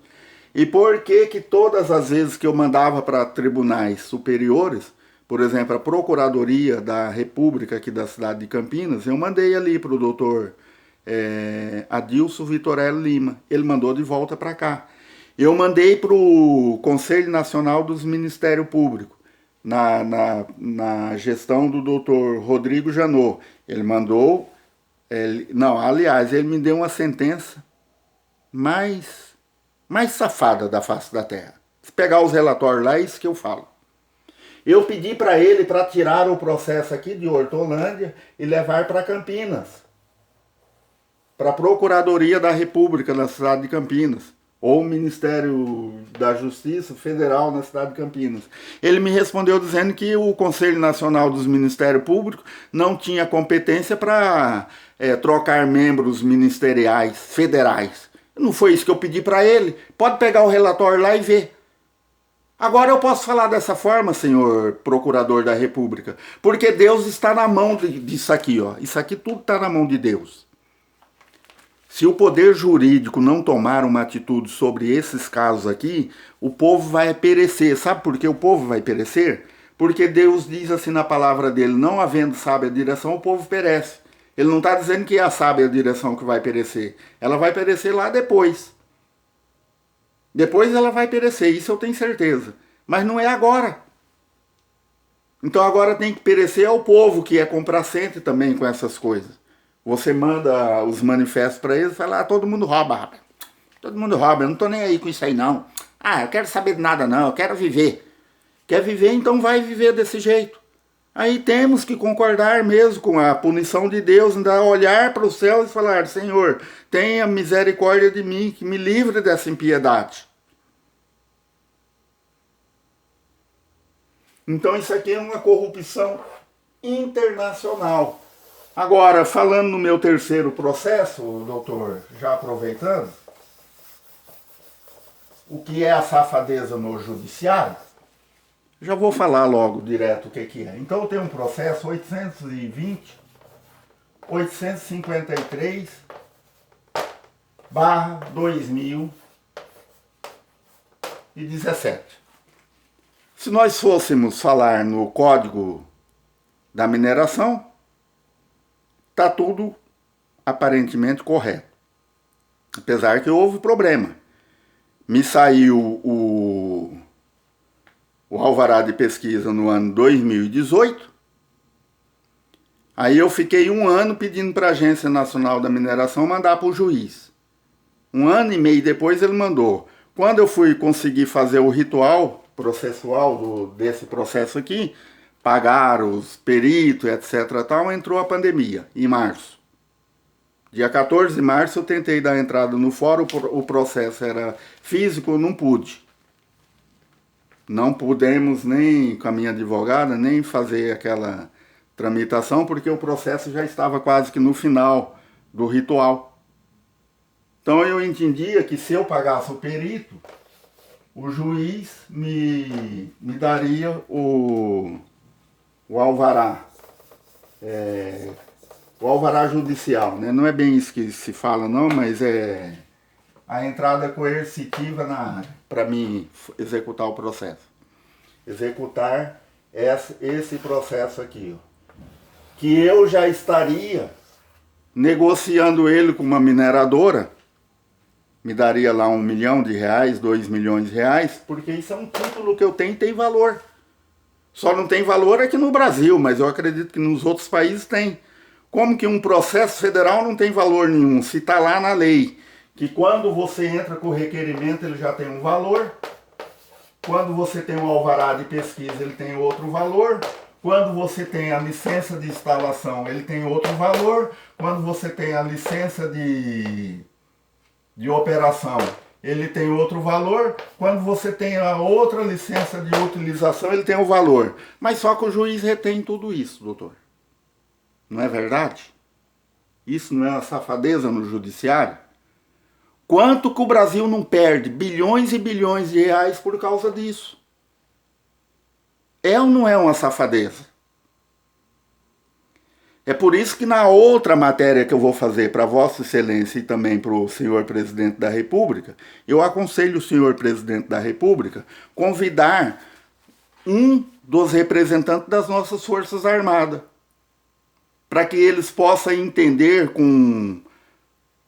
E por que que todas as vezes que eu mandava para tribunais superiores, por exemplo, a Procuradoria da República aqui da cidade de Campinas, eu mandei ali para o doutor Adilson Vitorelli Lima, ele mandou de volta para cá. Eu mandei para o Conselho Nacional dos Ministérios Públicos, na gestão do doutor Rodrigo Janot. Ele mandou, aliás, ele me deu uma sentença mais safada da face da terra. Se pegar os relatórios lá, é isso que eu falo. Eu pedi para ele para tirar o processo aqui de Hortolândia e levar para Campinas, para a Procuradoria da República na cidade de Campinas, ou o Ministério da Justiça Federal na cidade de Campinas. Ele me respondeu dizendo que o Conselho Nacional dos Ministérios Públicos não tinha competência para trocar membros ministeriais federais. Não foi isso que eu pedi para ele. Pode pegar o relatório lá e ver. Agora eu posso falar dessa forma, senhor procurador da República, porque Deus está na mão disso aqui, ó. Isso aqui tudo está na mão de Deus. Se o poder jurídico não tomar uma atitude sobre esses casos aqui, o povo vai perecer. Sabe por que o povo vai perecer? Porque Deus diz assim na palavra dele, não havendo sábia direção, o povo perece. Ele não está dizendo que é a sábia direção que vai perecer. Ela vai perecer lá depois. Depois ela vai perecer, isso eu tenho certeza. Mas não é agora. Então agora tem que perecer ao povo que é complacente também com essas coisas. Você manda os manifestos para eles e fala, todo mundo rouba, rapaz. Todo mundo rouba, eu não estou nem aí com isso aí não. Eu quero saber de nada não, eu quero viver. Quer viver, então vai viver desse jeito. Aí temos que concordar mesmo com a punição de Deus, ainda olhar para o céu e falar, Senhor, tenha misericórdia de mim, que me livre dessa impiedade. Então isso aqui é uma corrupção internacional. Agora, falando no meu terceiro processo, doutor, já aproveitando, o que é a safadeza no judiciário, já vou falar logo direto o que é. Então eu tenho um processo 853/2017. Se nós fôssemos falar no Código da Mineração, está tudo aparentemente correto. Apesar que houve problema. Me saiu o alvará de pesquisa no ano 2018. Aí eu fiquei um ano pedindo para a Agência Nacional da Mineração mandar para o juiz. 1 ano e meio depois ele mandou. Quando eu fui conseguir fazer o ritual processual desse processo aqui, pagar os peritos, etc. tal, entrou a pandemia, em março. Dia 14 de março eu tentei dar entrada no fórum, o processo era físico, eu não pude. Não pudemos nem com a minha advogada, nem fazer aquela tramitação, porque o processo já estava quase que no final do ritual. Então eu entendia que se eu pagasse o perito, o juiz me daria o alvará, o alvará judicial, né? Não é bem isso que se fala não, mas é a entrada coercitiva na área, para mim executar o processo. Executar esse processo aqui, ó, que eu já estaria negociando ele com uma mineradora, me daria lá R$1 milhão, R$2 milhões, porque isso é um título que eu tenho e tem valor. Só não tem valor aqui no Brasil, mas eu acredito que nos outros países tem. Como que um processo federal não tem valor nenhum? Se está lá na lei, que quando você entra com o requerimento ele já tem um valor, quando você tem um alvará de pesquisa ele tem outro valor, quando você tem a licença de instalação ele tem outro valor, quando você tem a licença de operação ele tem outro valor, quando você tem a outra licença de utilização ele tem o valor. Mas só que o juiz retém tudo isso, doutor. Não é verdade? Isso não é uma safadeza no judiciário? Quanto que o Brasil não perde bilhões e bilhões de reais por causa disso? É ou não é uma safadeza? É por isso que na outra matéria que eu vou fazer para Vossa Excelência e também para o senhor Presidente da República, eu aconselho o senhor Presidente da República convidar um dos representantes das nossas Forças Armadas, para que eles possam entender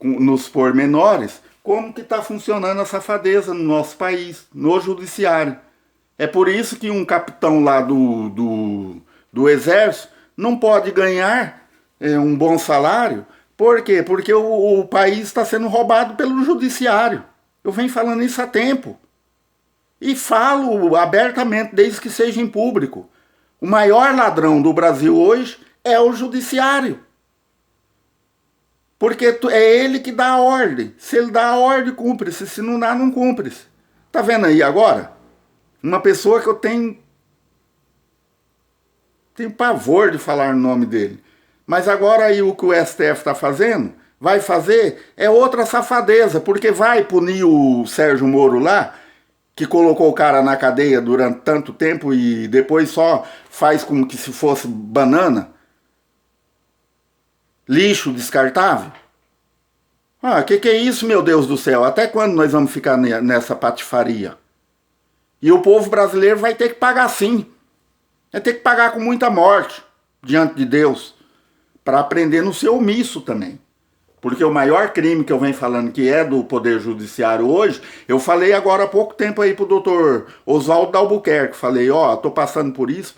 nos pormenores como que está funcionando a safadeza no nosso país, no judiciário. É por isso que um capitão lá do Exército não pode ganhar um bom salário. Por quê? Porque o país está sendo roubado pelo judiciário. Eu venho falando isso há tempo. E falo abertamente, desde que seja em público. O maior ladrão do Brasil hoje é o judiciário. Porque é ele que dá a ordem. Se ele dá a ordem, cumpre-se. Se não dá, não cumpre-se. Tá vendo aí agora? Uma pessoa que eu tenho pavor de falar o nome dele. Mas agora aí o que o STF está fazendo, vai fazer, é outra safadeza, porque vai punir o Sérgio Moro lá, que colocou o cara na cadeia durante tanto tempo e depois só faz como que se fosse banana, lixo descartável. Que é isso, meu Deus do céu? Até quando nós vamos ficar nessa patifaria? E o povo brasileiro vai ter que pagar sim. Vai ter que pagar com muita morte diante de Deus, para aprender no ser omisso também. Porque o maior crime que eu venho falando que é do Poder Judiciário hoje, eu falei agora há pouco tempo aí pro doutor Oswaldo Albuquerque, falei, tô passando por isso,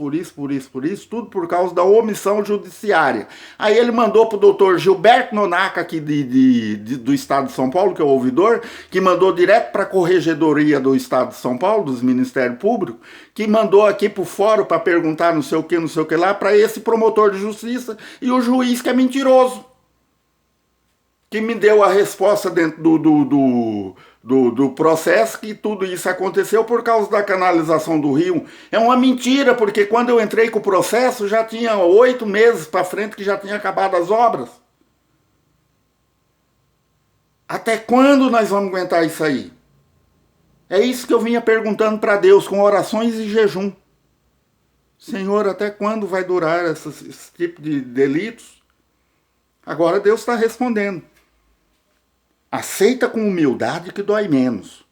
tudo por causa da omissão judiciária. Aí ele mandou pro doutor Gilberto Nonaca aqui do Estado de São Paulo, que é o ouvidor, que mandou direto para a Corregedoria do Estado de São Paulo, dos Ministérios Públicos, que mandou aqui pro fórum para perguntar não sei o que lá, para esse promotor de justiça e o juiz que é mentiroso, que me deu a resposta dentro do processo, que tudo isso aconteceu por causa da canalização do rio. É uma mentira, porque quando eu entrei com o processo, já tinha 8 meses para frente que já tinha acabado as obras. Até quando nós vamos aguentar isso aí? É isso que eu vinha perguntando para Deus, com orações e jejum. Senhor, até quando vai durar esse tipo de delitos? Agora Deus está respondendo. Aceita com humildade que dói menos.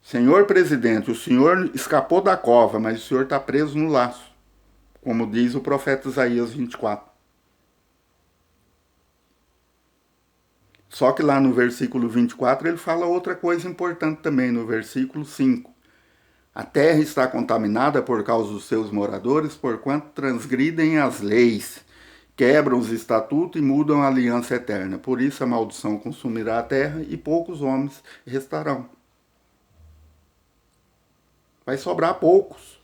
Senhor presidente, o senhor escapou da cova, mas o senhor está preso no laço, como diz o profeta Isaías 24. Só que lá no versículo 24 ele fala outra coisa importante também, no versículo 5. A terra está contaminada por causa dos seus moradores, porquanto transgridem as leis quebram os estatutos e mudam a aliança eterna. Por isso a maldição consumirá a terra e poucos homens restarão. Vai sobrar poucos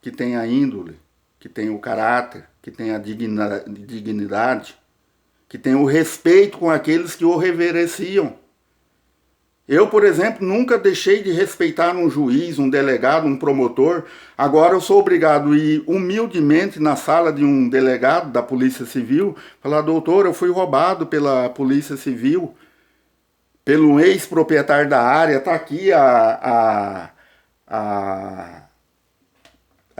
que têm a índole, que têm o caráter, que têm a dignidade, que têm o respeito com aqueles que o reverenciam. Eu, por exemplo, nunca deixei de respeitar um juiz, um delegado, um promotor. Agora eu sou obrigado a ir humildemente na sala de um delegado da Polícia Civil, falar: doutor, eu fui roubado pela Polícia Civil, pelo ex-proprietário da área, está aqui a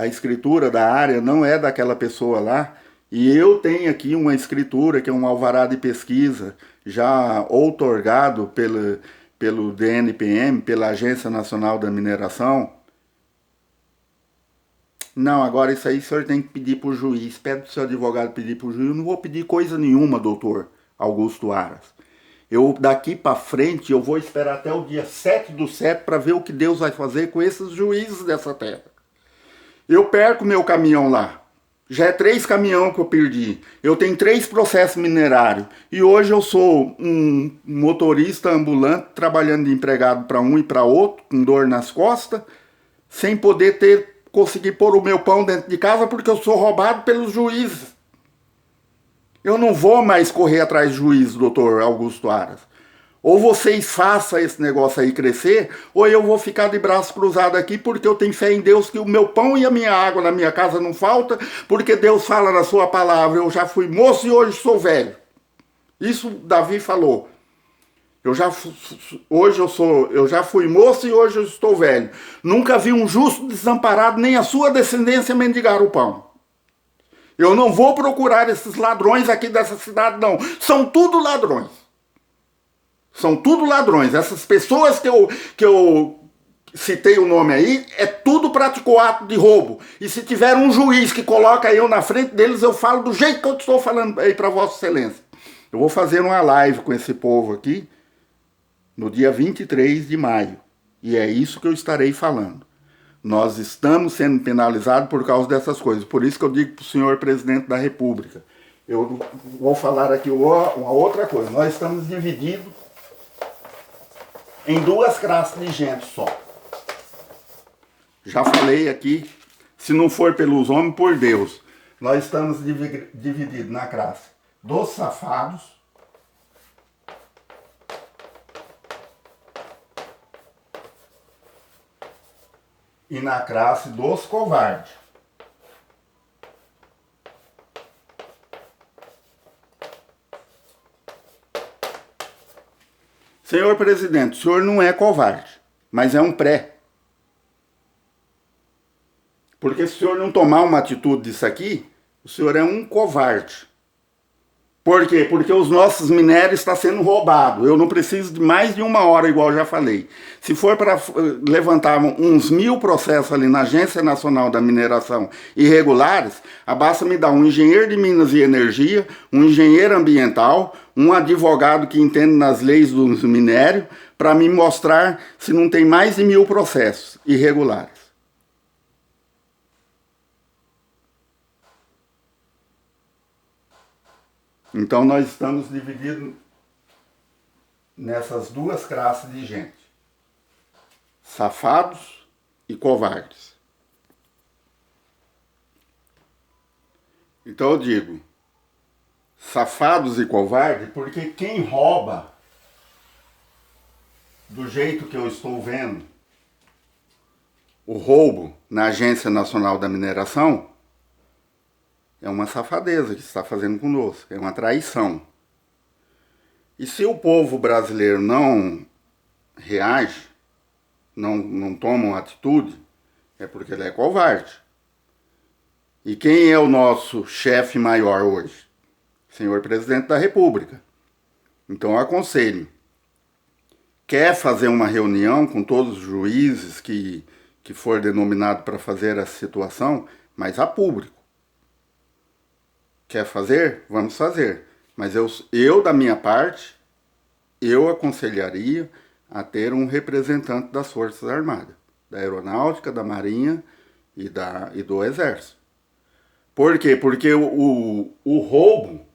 escritura da área, não é daquela pessoa lá. E eu tenho aqui uma escritura, que é um alvará de pesquisa, já outorgado pelo DNPM, pela Agência Nacional da Mineração. Não, agora isso aí o senhor tem que pedir para o juiz. Pede para o seu advogado pedir para o juiz. Eu não vou pedir coisa nenhuma, doutor Augusto Aras. Eu, daqui para frente, eu vou esperar até o dia 7/7 para ver o que Deus vai fazer com esses juízes dessa terra. Eu perco meu caminhão lá. Já é 3 caminhões que eu perdi. Eu tenho 3 processos minerários. E hoje eu sou um motorista ambulante, trabalhando de empregado para um e para outro, com dor nas costas, sem poder conseguir pôr o meu pão dentro de casa, porque eu sou roubado pelos juízes. Eu não vou mais correr atrás de juízes, doutor Augusto Aras. Ou vocês façam esse negócio aí crescer, ou eu vou ficar de braço cruzado aqui, porque eu tenho fé em Deus que o meu pão e a minha água na minha casa não falta, porque Deus fala na sua palavra: eu já fui moço e hoje sou velho. Isso Davi falou. Eu já fui moço e hoje eu estou velho. Nunca vi um justo desamparado, nem a sua descendência mendigar o pão. Eu não vou procurar esses ladrões aqui dessa cidade, não. São tudo ladrões. São tudo ladrões. Essas pessoas que eu citei o nome aí, é tudo praticou ato de roubo. E se tiver um juiz que coloca eu na frente deles, eu falo do jeito que eu estou falando aí para Vossa Excelência. Eu vou fazer uma live com esse povo aqui no dia 23 de maio. E é isso que eu estarei falando. Nós estamos sendo penalizados por causa dessas coisas. Por isso que eu digo para o senhor presidente da República. Eu vou falar aqui uma outra coisa. Nós estamos divididos em 2 classes de gente só. Já falei aqui, se não for pelos homens, por Deus. Nós estamos divididos na classe dos safados e na classe dos covardes. Senhor presidente, o senhor não é covarde, mas é um pré. Porque se o senhor não tomar uma atitude disso aqui, o senhor é um covarde. Por quê? Porque os nossos minérios estão sendo roubados. Eu não preciso de mais de 1 hora, igual eu já falei. Se for para levantar uns 1000 processos ali na Agência Nacional da Mineração irregulares, basta me dar um engenheiro de Minas e Energia, um engenheiro ambiental, um advogado que entende nas leis dos minérios, para me mostrar se não tem mais de 1000 processos irregulares. Então nós estamos divididos nessas 2 classes de gente. Safados e covardes. Então eu digo, safados e covardes, porque quem rouba do jeito que eu estou vendo o roubo na Agência Nacional da Mineração, é uma safadeza que se está fazendo conosco, é uma traição. E se o povo brasileiro não reage, não toma uma atitude, é porque ele é covarde. E quem é o nosso chefe maior hoje? Senhor presidente da República. Então eu aconselho, quer fazer uma reunião com todos os juízes que for denominado para fazer essa situação, mas a público. Quer fazer? Vamos fazer. Mas eu da minha parte, eu aconselharia a ter um representante das Forças Armadas, da Aeronáutica, da Marinha e do Exército. Por quê? Porque o roubo,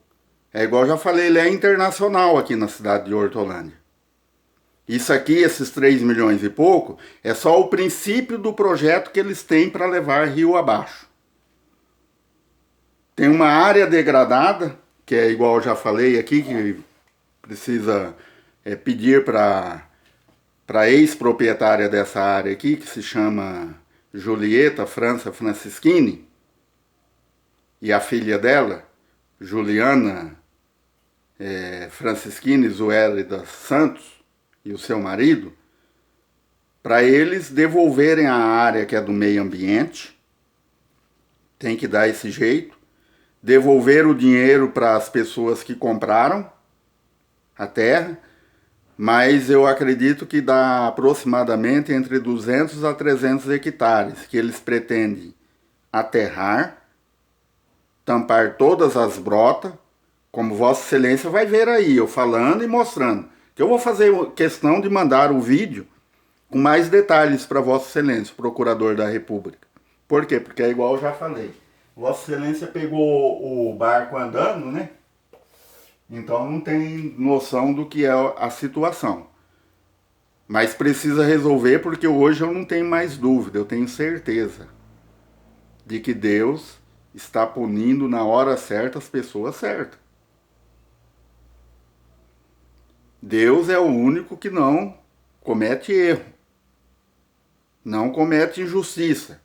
é igual eu já falei, ele é internacional aqui na cidade de Hortolândia. Isso aqui, esses 3 milhões e pouco, é só o princípio do projeto que eles têm para levar rio abaixo. Tem uma área degradada, que é igual eu já falei aqui, que precisa pedir para a ex-proprietária dessa área aqui, que se chama Julieta França Francischini, e a filha dela, Juliana Francischini Zuélida Santos, e o seu marido, para eles devolverem a área que é do meio ambiente, tem que dar esse jeito, devolver o dinheiro para as pessoas que compraram a terra, mas eu acredito que dá aproximadamente entre 200 a 300 hectares que eles pretendem aterrar, tampar todas as brotas, como Vossa Excelência vai ver aí, eu falando e mostrando. Eu vou fazer questão de mandar o vídeo com mais detalhes para Vossa Excelência, o Procurador da República. Por quê? Porque é igual eu já falei. Vossa Excelência pegou o barco andando, né? Então não tem noção do que é a situação. Mas precisa resolver porque hoje eu não tenho mais dúvida, eu tenho certeza de que Deus está punindo na hora certa as pessoas certas. Deus é o único que não comete erro, não comete injustiça.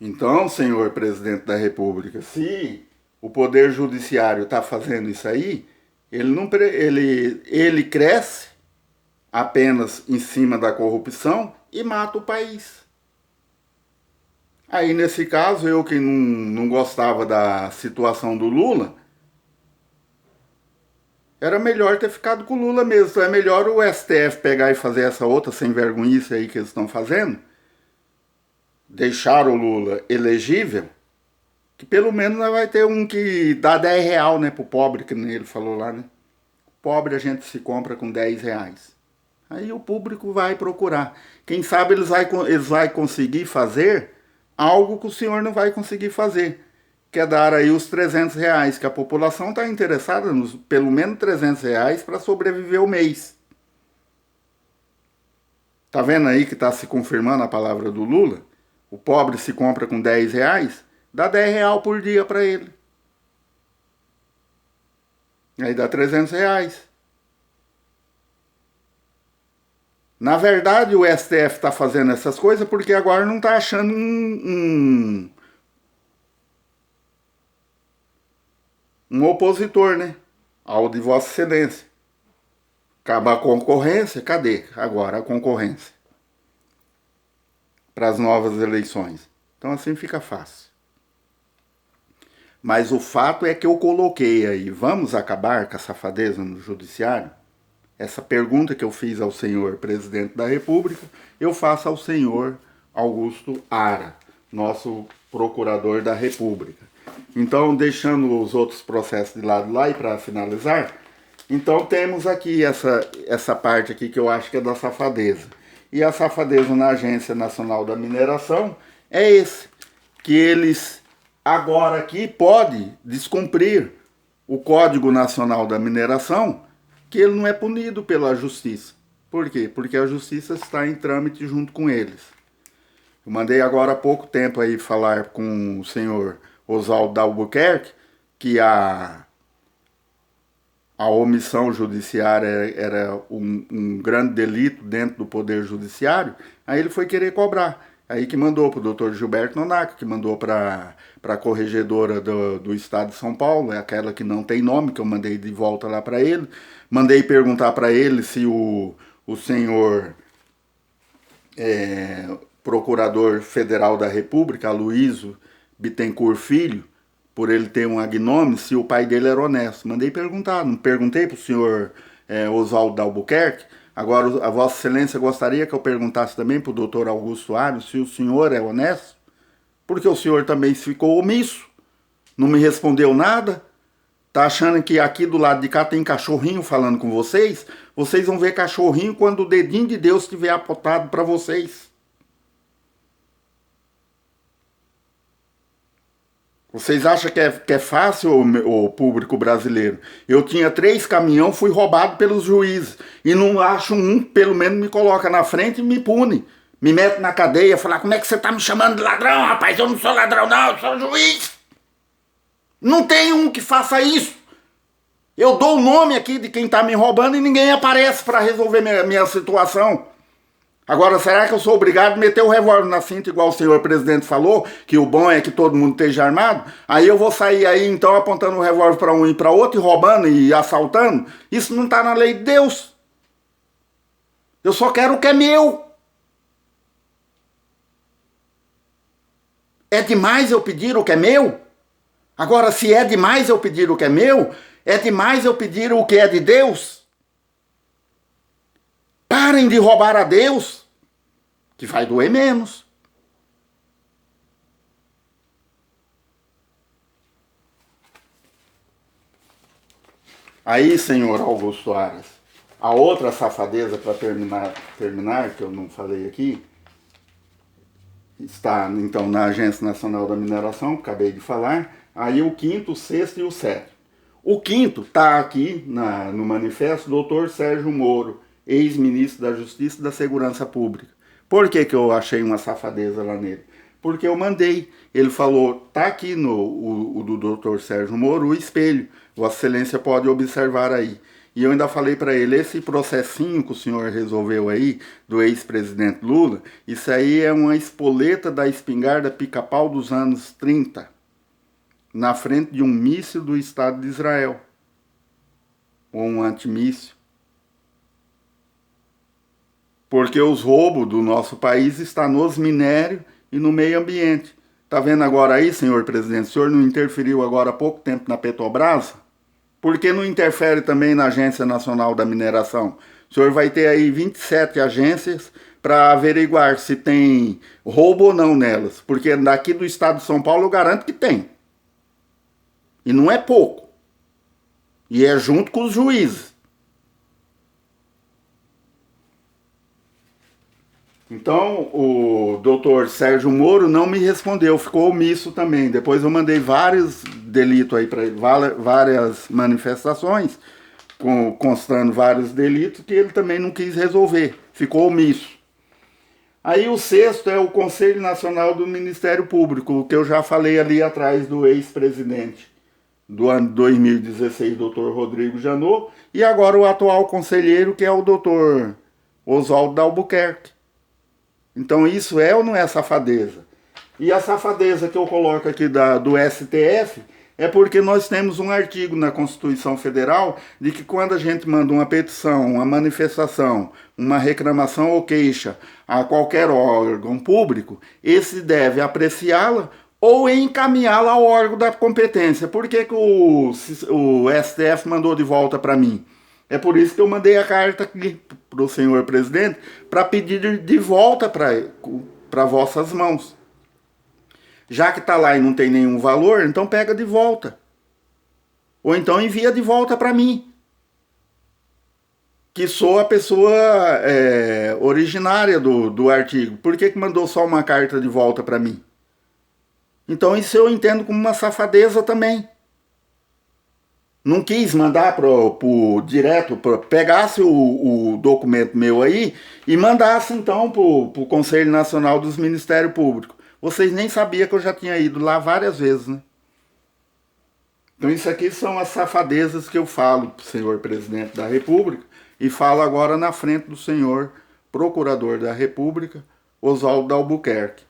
Então, senhor presidente da República, se o Poder Judiciário está fazendo isso aí, ele cresce apenas em cima da corrupção e mata o país. Aí, nesse caso, eu que não gostava da situação do Lula, era melhor ter ficado com o Lula mesmo. Então é melhor o STF pegar e fazer essa outra sem vergonhice aí que eles estão fazendo, deixar o Lula elegível, que pelo menos vai ter um que dá 10 real, né, pro pobre, que nem ele falou lá, né? Pobre a gente se compra com 10 reais. Aí o público vai procurar. Quem sabe eles vai conseguir fazer algo que o senhor não vai conseguir fazer, que é dar aí os 300 reais, que a população está interessada nos pelo menos 300 reais para sobreviver o mês. Tá vendo aí que está se confirmando a palavra do Lula? O pobre se compra com 10 reais, dá 10 real por dia para ele. Aí dá 300 reais. Na verdade, o STF está fazendo essas coisas porque agora não está achando um opositor, né? Ao de Vossa Excelência. Acaba a concorrência, cadê agora a concorrência? Para as novas eleições. Então assim fica fácil. Mas o fato é que eu coloquei aí, vamos acabar com a safadeza no judiciário? Essa pergunta que eu fiz ao senhor presidente da República, eu faço ao senhor Augusto Ara, nosso procurador da República. Então, deixando os outros processos de lado lá e para finalizar, então temos aqui essa parte aqui que eu acho que é da safadeza. E a safadeza na Agência Nacional da Mineração é esse, que eles agora aqui podem descumprir o Código Nacional da Mineração, que ele não é punido pela justiça. Por quê? Porque a justiça está em trâmite junto com eles. Eu mandei agora há pouco tempo aí falar com o senhor Oswaldo Albuquerque que a omissão judiciária era um grande delito dentro do Poder Judiciário, aí ele foi querer cobrar. Aí que mandou para o doutor Gilberto Nonaca, que mandou para a corregedora do Estado de São Paulo, é aquela que não tem nome, que eu mandei de volta lá para ele. Mandei perguntar para ele se o senhor Procurador Federal da República, Aloysio Bittencourt Filho, por ele ter um agnome, se o pai dele era honesto. Mandei perguntar, não perguntei para o senhor Oswaldo Albuquerque. Agora, a Vossa Excelência gostaria que eu perguntasse também para o doutor Augusto Aras se o senhor é honesto? Porque o senhor também ficou omisso, não me respondeu nada. Tá achando que aqui do lado de cá tem cachorrinho falando com vocês? Vocês vão ver cachorrinho quando o dedinho de Deus estiver apontado para vocês. Vocês acham que é fácil, o público brasileiro? Eu tinha 3 caminhões, fui roubado pelos juízes. E não acho um, pelo menos me coloca na frente e me pune. Me mete na cadeia, fala, como é que você tá me chamando de ladrão, rapaz? Eu não sou ladrão não, eu sou juiz. Não tem um que faça isso. Eu dou o nome aqui de quem tá me roubando e ninguém aparece para resolver minha situação. Agora, será que eu sou obrigado a meter o revólver na cinta, igual o senhor presidente falou, que o bom é que todo mundo esteja armado? Aí eu vou sair aí, então, apontando o revólver para um e para outro, e roubando e assaltando? Isso não está na lei de Deus. Eu só quero o que é meu. É demais eu pedir o que é meu? Agora, se é demais eu pedir o que é meu, é demais eu pedir o que é de Deus? Parem de roubar a Deus, que vai doer menos. Aí, senhor Augusto Aras, a outra safadeza, para terminar, que eu não falei aqui, está, então, na Agência Nacional da Mineração, acabei de falar, aí o 5º, o 6º e o 7º. O 5º está aqui no manifesto, doutor Sérgio Moro, ex-ministro da Justiça e da Segurança Pública. Por que eu achei uma safadeza lá nele? Porque eu mandei. Ele falou, tá aqui o do doutor Sérgio Moro, o espelho. Vossa Excelência pode observar aí. E eu ainda falei para ele, esse processinho que o senhor resolveu aí, do ex-presidente Lula, isso aí é uma espoleta da espingarda pica-pau dos anos 30, na frente de um míssil do Estado de Israel, ou um antimíssil. Porque os roubos do nosso país estão nos minérios e no meio ambiente. Tá vendo agora aí, senhor presidente? O senhor não interferiu agora há pouco tempo na Petrobras? Por que não interfere também na Agência Nacional da Mineração? O senhor vai ter aí 27 agências para averiguar se tem roubo ou não nelas. Porque daqui do estado de São Paulo eu garanto que tem. E não é pouco. E é junto com os juízes. Então, o doutor Sérgio Moro não me respondeu, ficou omisso também. Depois eu mandei vários delitos aí para ele, várias manifestações, constando vários delitos, que ele também não quis resolver, ficou omisso. Aí o 6º é o Conselho Nacional do Ministério Público, que eu já falei ali atrás do ex-presidente do ano 2016, doutor Rodrigo Janot, e agora o atual conselheiro, que é o doutor Oswaldo Albuquerque. Então isso é ou não é safadeza? E a safadeza que eu coloco aqui do STF é porque nós temos um artigo na Constituição Federal de que quando a gente manda uma petição, uma manifestação, uma reclamação ou queixa a qualquer órgão público, esse deve apreciá-la ou encaminhá-la ao órgão da competência. Por que o STF mandou de volta para mim? É por isso que eu mandei a carta aqui para o senhor presidente para pedir de volta para vossas mãos. Já que está lá e não tem nenhum valor, então pega de volta. Ou então envia de volta para mim, que sou a pessoa originária do artigo. Por que mandou só uma carta de volta para mim? Então isso eu entendo como uma safadeza também. Não quis mandar direto, pegasse o documento meu aí e mandasse então para o Conselho Nacional dos Ministérios Públicos. Vocês nem sabiam que eu já tinha ido lá várias vezes, né? Então isso aqui são as safadezas que eu falo para o senhor presidente da República e falo agora na frente do senhor procurador da República, Oswaldo Albuquerque.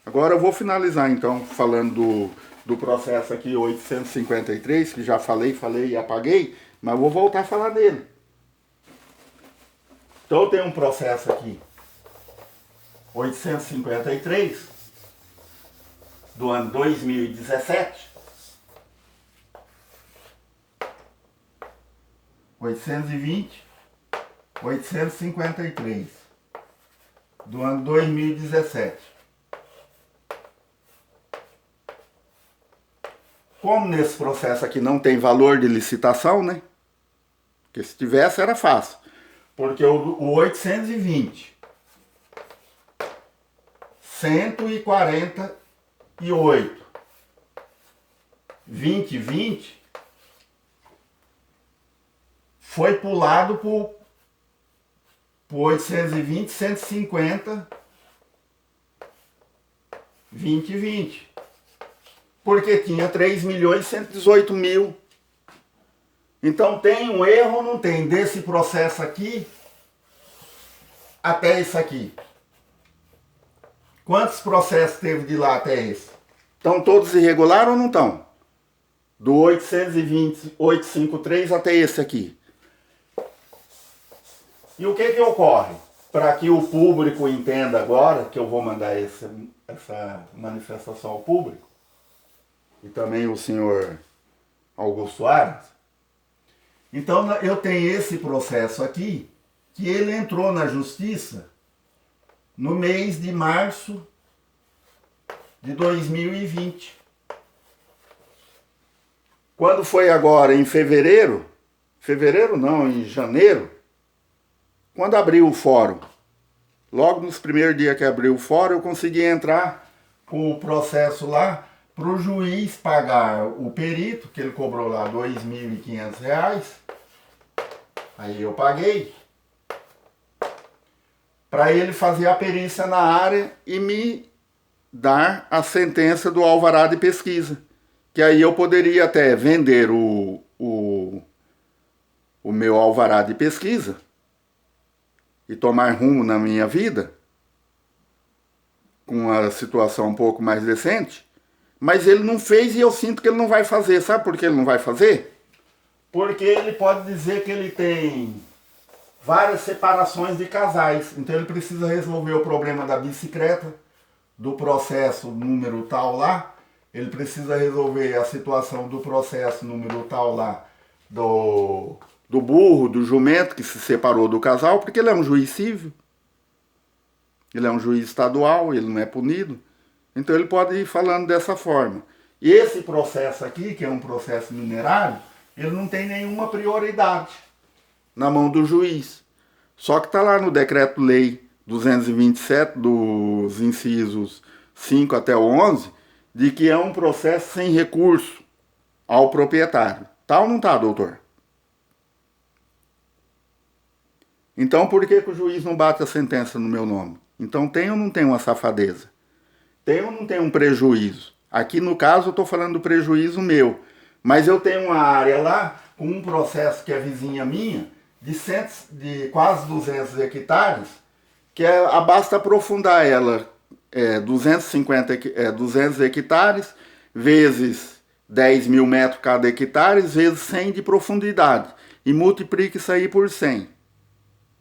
Agora eu vou finalizar então falando do processo aqui 853, que já falei e apaguei, mas vou voltar a falar dele. Então eu tenho um processo aqui, 853, do ano 2017, 820, 853, do ano 2017. Como nesse processo aqui não tem valor de licitação, né? Porque se tivesse era fácil. Porque o 820, 148, 2020 foi pulado por 820, 150, 2020. Porque tinha 3.118.000. Então tem um erro ou não tem desse processo aqui até esse aqui? Quantos processos teve de lá até esse? Estão todos irregulares ou não estão? Do 820, 853 até esse aqui. E o que ocorre? Para que o público entenda agora, que eu vou mandar essa manifestação ao público, e também o senhor Augusto Aras. Então eu tenho esse processo aqui, que ele entrou na justiça no mês de março de 2020. Quando foi agora em fevereiro não, em janeiro, quando abriu o fórum, logo nos primeiros dias que abriu o fórum, eu consegui entrar com o processo lá para o juiz pagar o perito, que ele cobrou lá R$2.500. Aí eu paguei para ele fazer a perícia na área e me dar a sentença do alvará de pesquisa. Que aí eu poderia até vender o meu alvará de pesquisa e tomar rumo na minha vida com uma situação um pouco mais decente, mas ele não fez e eu sinto que ele não vai fazer. Sabe por que ele não vai fazer? Porque ele pode dizer que ele tem várias separações de casais, então ele precisa resolver o problema da bicicleta, do processo número tal lá, ele precisa resolver a situação do processo número tal lá, do burro, do jumento que se separou do casal, porque ele é um juiz civil, ele é um juiz estadual, ele não é punido, então ele pode ir falando dessa forma. E esse processo aqui, que é um processo minerário, ele não tem nenhuma prioridade na mão do juiz. Só que está lá no Decreto-Lei 227, dos incisos 5 até o 11, de que é um processo sem recurso ao proprietário. Tá ou não tá, doutor? Então por que o juiz não bate a sentença no meu nome? Então tem ou não tem uma safadeza? Tem ou não tem um prejuízo? Aqui no caso eu estou falando do prejuízo meu. Mas eu tenho uma área lá, com um processo que é vizinha minha, de quase 200 hectares, que basta aprofundar ela 200 hectares, vezes 10.000 metros cada hectare, vezes 100 de profundidade. E multiplique isso aí por 100,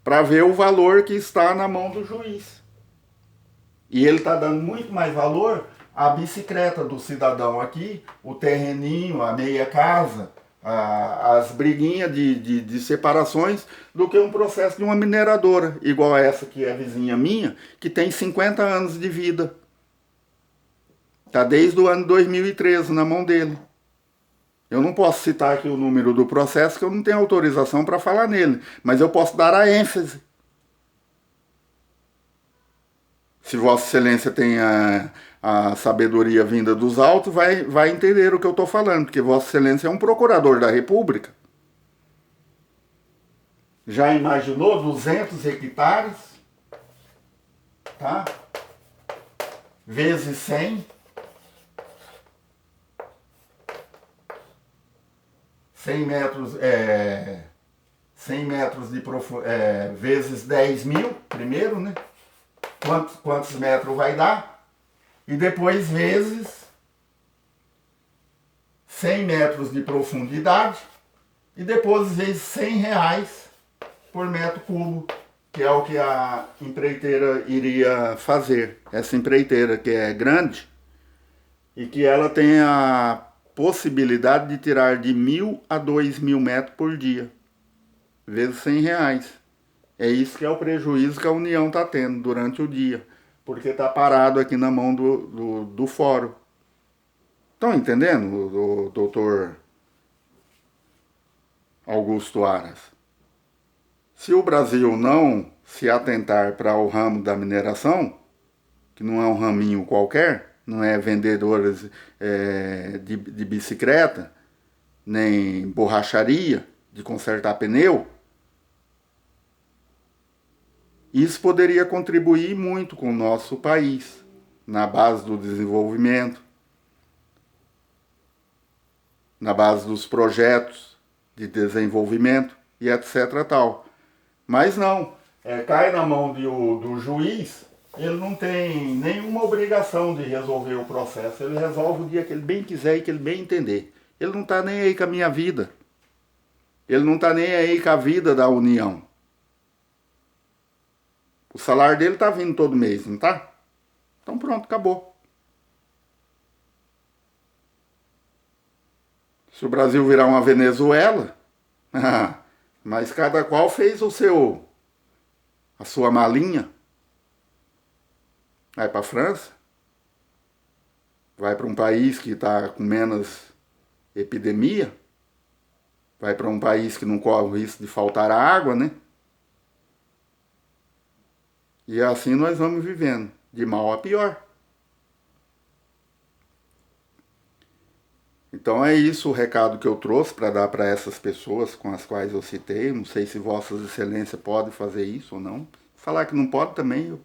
para ver o valor que está na mão do juiz. E ele está dando muito mais valor à bicicleta do cidadão aqui, o terreninho, a meia casa, as briguinhas de separações, do que um processo de uma mineradora, igual a essa que é vizinha minha, que tem 50 anos de vida. Está desde o ano 2013 na mão dele. Eu não posso citar aqui o número do processo, que eu não tenho autorização para falar nele, mas eu posso dar a ênfase. Se Vossa Excelência tem a sabedoria vinda dos altos, vai entender o que eu estou falando, porque Vossa Excelência é um procurador da República. Já imaginou 200 hectares, tá? Vezes 100. 100 metros, 100 metros de profundidade, vezes 10.000, primeiro, né? Quantos metros vai dar? E depois vezes 100 metros de profundidade e depois vezes R$100 por metro cubo, que é o que a empreiteira iria fazer. Essa empreiteira que é grande e que ela tem a possibilidade de tirar de 1.000 a 2.000 metros por dia, vezes R$100. É isso que é o prejuízo que a União está tendo durante o dia, porque está parado aqui na mão do fórum. Estão entendendo, doutor Augusto Aras? Se o Brasil não se atentar para o ramo da mineração, que não é um raminho qualquer, não é vendedores de bicicleta, nem borracharia de consertar pneu. Isso poderia contribuir muito com o nosso país, na base do desenvolvimento, na base dos projetos de desenvolvimento e etc. tal. Mas não, cai na mão do juiz, ele não tem nenhuma obrigação de resolver o processo, ele resolve o dia que ele bem quiser e que ele bem entender. Ele não está nem aí com a minha vida, ele não está nem aí com a vida da União. O salário dele está vindo todo mês, não tá? Então pronto, acabou. Se o Brasil virar uma Venezuela, mas cada qual fez a sua malinha. Vai para a França, vai para um país que está com menos epidemia, vai para um país que não corre o risco de faltar água, né? E assim nós vamos vivendo, de mal a pior. Então é isso o recado que eu trouxe para dar para essas pessoas com as quais eu citei. Não sei se Vossas Excelências podem fazer isso ou não. Falar que não pode também,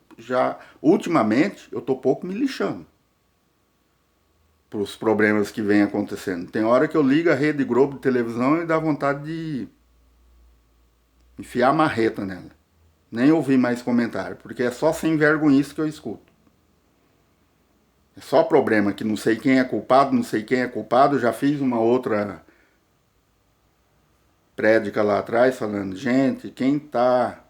ultimamente, eu estou pouco me lixando para os problemas que vêm acontecendo. Tem hora que eu ligo a Rede Globo de televisão e dá vontade de enfiar a marreta nela. Nem ouvir mais comentário, porque é só sem vergonhice que eu escuto. É só problema que não sei quem é culpado, não sei quem é culpado. Eu já fiz uma outra prédica lá atrás falando, gente, quem está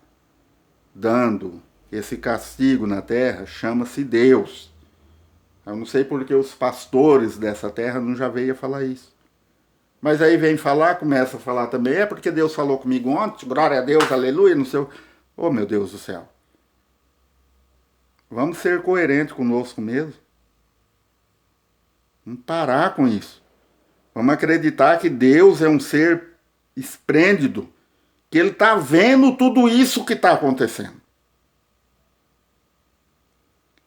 dando esse castigo na terra chama-se Deus. Eu não sei porque os pastores dessa terra não já veio a falar isso. Mas aí vem falar, começa a falar também, é porque Deus falou comigo ontem, glória a Deus, aleluia, não sei. Oh, meu Deus do céu. Vamos ser coerentes conosco mesmo. Vamos parar com isso. Vamos acreditar que Deus é um ser esplêndido, que Ele está vendo tudo isso que está acontecendo.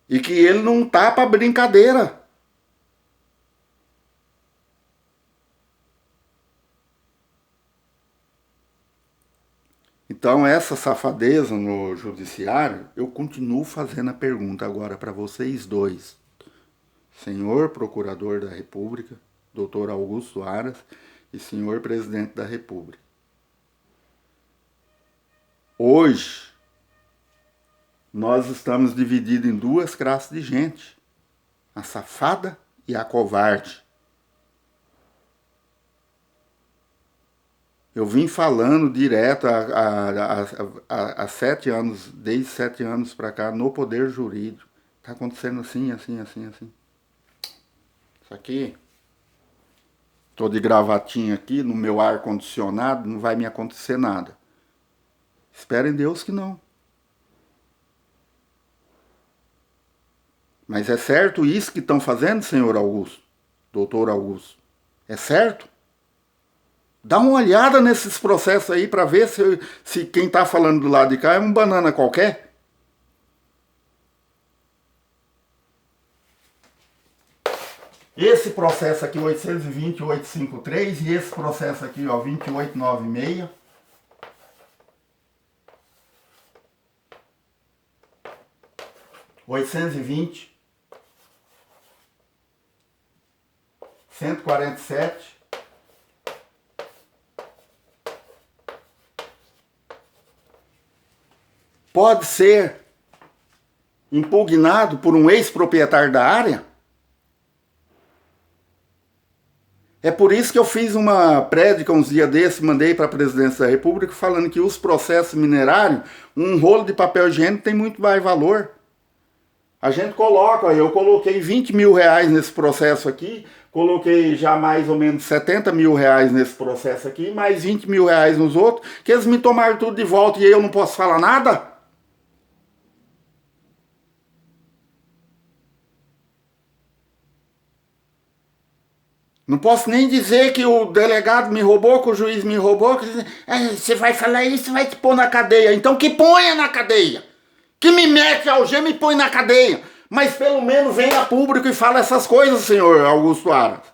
E que Ele não está para brincadeira. Então, essa safadeza no judiciário, eu continuo fazendo a pergunta agora para vocês dois. Senhor Procurador da República, Dr. Augusto Aras e Senhor Presidente da República. Hoje, nós estamos divididos em duas classes de gente. A safada e a covarde. Eu vim falando direto há 7 anos, desde 7 anos para cá, no Poder Jurídico. Está acontecendo assim, assim, assim, assim. Isso aqui, estou de gravatinha aqui, no meu ar-condicionado, não vai me acontecer nada. Espero em Deus que não. Mas é certo isso que estão fazendo, senhor Augusto? Doutor Augusto? É certo? Dá uma olhada nesses processos aí para ver se quem está falando do lado de cá é um banana qualquer. Esse processo aqui, 820.853, e esse processo aqui, ó, 2896. (820) 147. Pode ser impugnado por um ex-proprietário da área? É por isso que eu fiz uma prédica uns dias desses, mandei para a Presidência da República, falando que os processos minerários, um rolo de papel higiênico tem muito mais valor. A gente coloca, eu coloquei 20 mil reais nesse processo aqui, coloquei já mais ou menos 70 mil reais nesse processo aqui, mais 20 mil reais nos outros, que eles me tomaram tudo de volta e eu não posso falar nada? Não posso nem dizer que o delegado me roubou, que o juiz me roubou, que você vai falar isso, vai te pôr na cadeia. Então que ponha na cadeia. Que me mete a algema e põe na cadeia. Mas pelo menos venha a público e fala essas coisas, senhor Augusto Aras.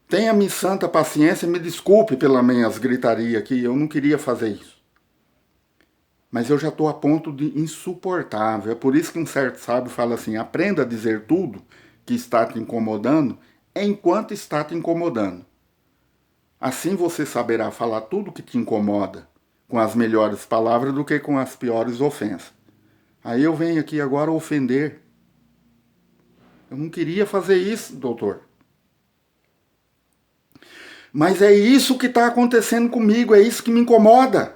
Tenha-me santa paciência, me desculpe pelas minhas gritarias aqui, eu não queria fazer isso. Mas eu já estou a ponto de insuportável. É por isso que um certo sábio fala assim, aprenda a dizer tudo que está te incomodando enquanto está te incomodando. Assim você saberá falar tudo que te incomoda com as melhores palavras do que com as piores ofensas. Aí eu venho aqui agora ofender. Eu não queria fazer isso, doutor. Mas é isso que está acontecendo comigo, é isso que me incomoda.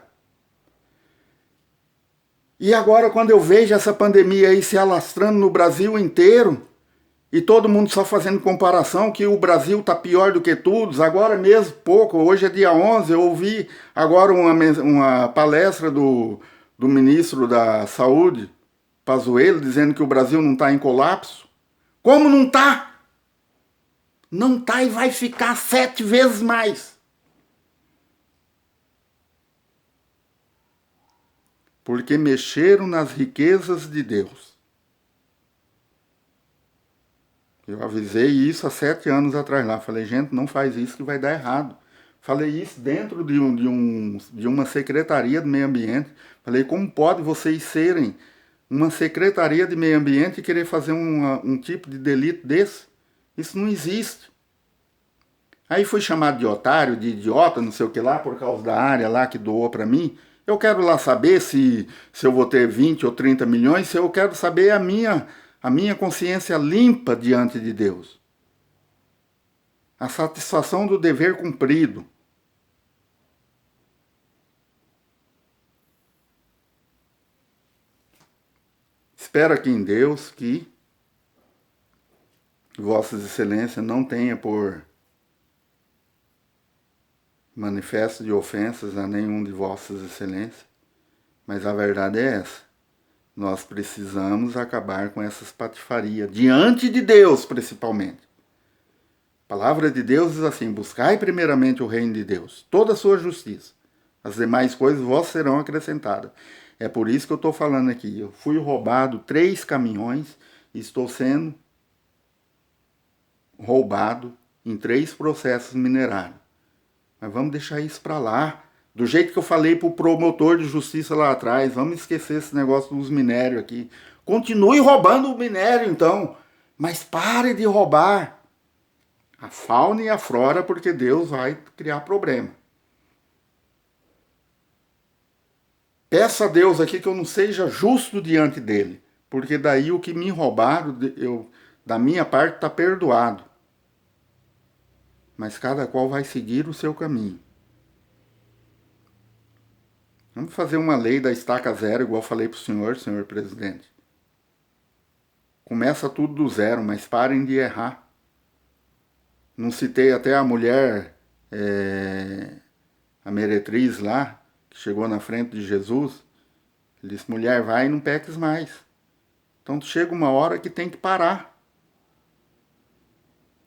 E agora, quando eu vejo essa pandemia aí se alastrando no Brasil inteiro, e todo mundo só fazendo comparação que o Brasil está pior do que tudo, agora mesmo, pouco, hoje é dia 11, eu ouvi agora uma palestra do ministro da Saúde, Pazuello, dizendo que o Brasil não está em colapso. Como não está? Não está e vai ficar 7 vezes mais. Porque mexeram nas riquezas de Deus. Eu avisei isso há 7 anos atrás lá. Falei, gente, não faz isso que vai dar errado. Falei isso dentro de uma secretaria de meio ambiente. Falei, como pode vocês serem uma secretaria de meio ambiente e querer fazer um tipo de delito desse? Isso não existe. Aí fui chamado de otário, de idiota, não sei o que lá, por causa da área lá que doou para mim. Eu quero lá saber se eu vou ter 20 ou 30 milhões, se eu quero saber a minha consciência limpa diante de Deus. A satisfação do dever cumprido. Espero aqui em Deus que Vossas Excelências não tenha por manifesto de ofensas a nenhum de Vossas Excelências, mas a verdade é essa. Nós precisamos acabar com essas patifarias, diante de Deus principalmente. A palavra de Deus diz assim, buscai primeiramente o reino de Deus, toda a sua justiça. As demais coisas vos serão acrescentadas. É por isso que eu estou falando aqui. Eu fui roubado 3 caminhões e estou sendo roubado em 3 processos minerários. Mas vamos deixar isso para lá. Do jeito que eu falei para o promotor de justiça lá atrás, vamos esquecer esse negócio dos minérios aqui. Continue roubando o minério então, mas pare de roubar a fauna e a flora, porque Deus vai criar problema. Peço a Deus aqui que eu não seja justo diante dele, porque daí o que me roubaram, da minha parte está perdoado. Mas cada qual vai seguir o seu caminho. Vamos fazer uma lei da estaca zero, igual eu falei para o senhor presidente. Começa tudo do zero, mas parem de errar. Não citei até a mulher, a meretriz lá, que chegou na frente de Jesus. Ele disse, mulher, vai e não peques mais. Então chega uma hora que tem que parar.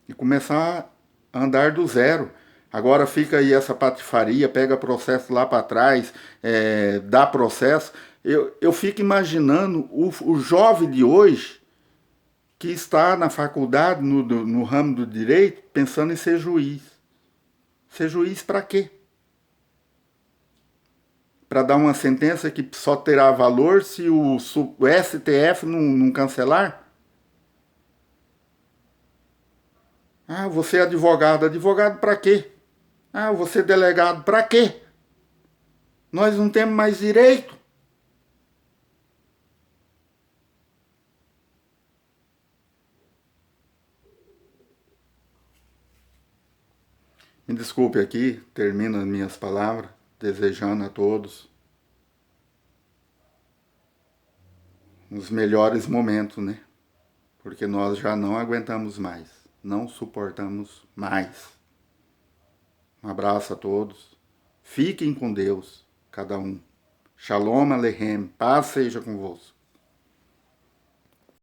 E começar a andar do zero. Agora fica aí essa patifaria, pega processo lá para trás, dá processo. Eu fico imaginando o jovem de hoje que está na faculdade, no ramo do direito, pensando em ser juiz. Ser juiz para quê? Para dar uma sentença que só terá valor se o STF não cancelar? Ah, você é advogado. Advogado para quê? Ah, você é delegado para quê? Nós não temos mais direito. Me desculpe aqui, termino as minhas palavras, desejando a todos os melhores momentos, né? Porque nós já não aguentamos mais, não suportamos mais. Um abraço a todos, fiquem com Deus, cada um. Shalom Aleichem, paz seja convosco.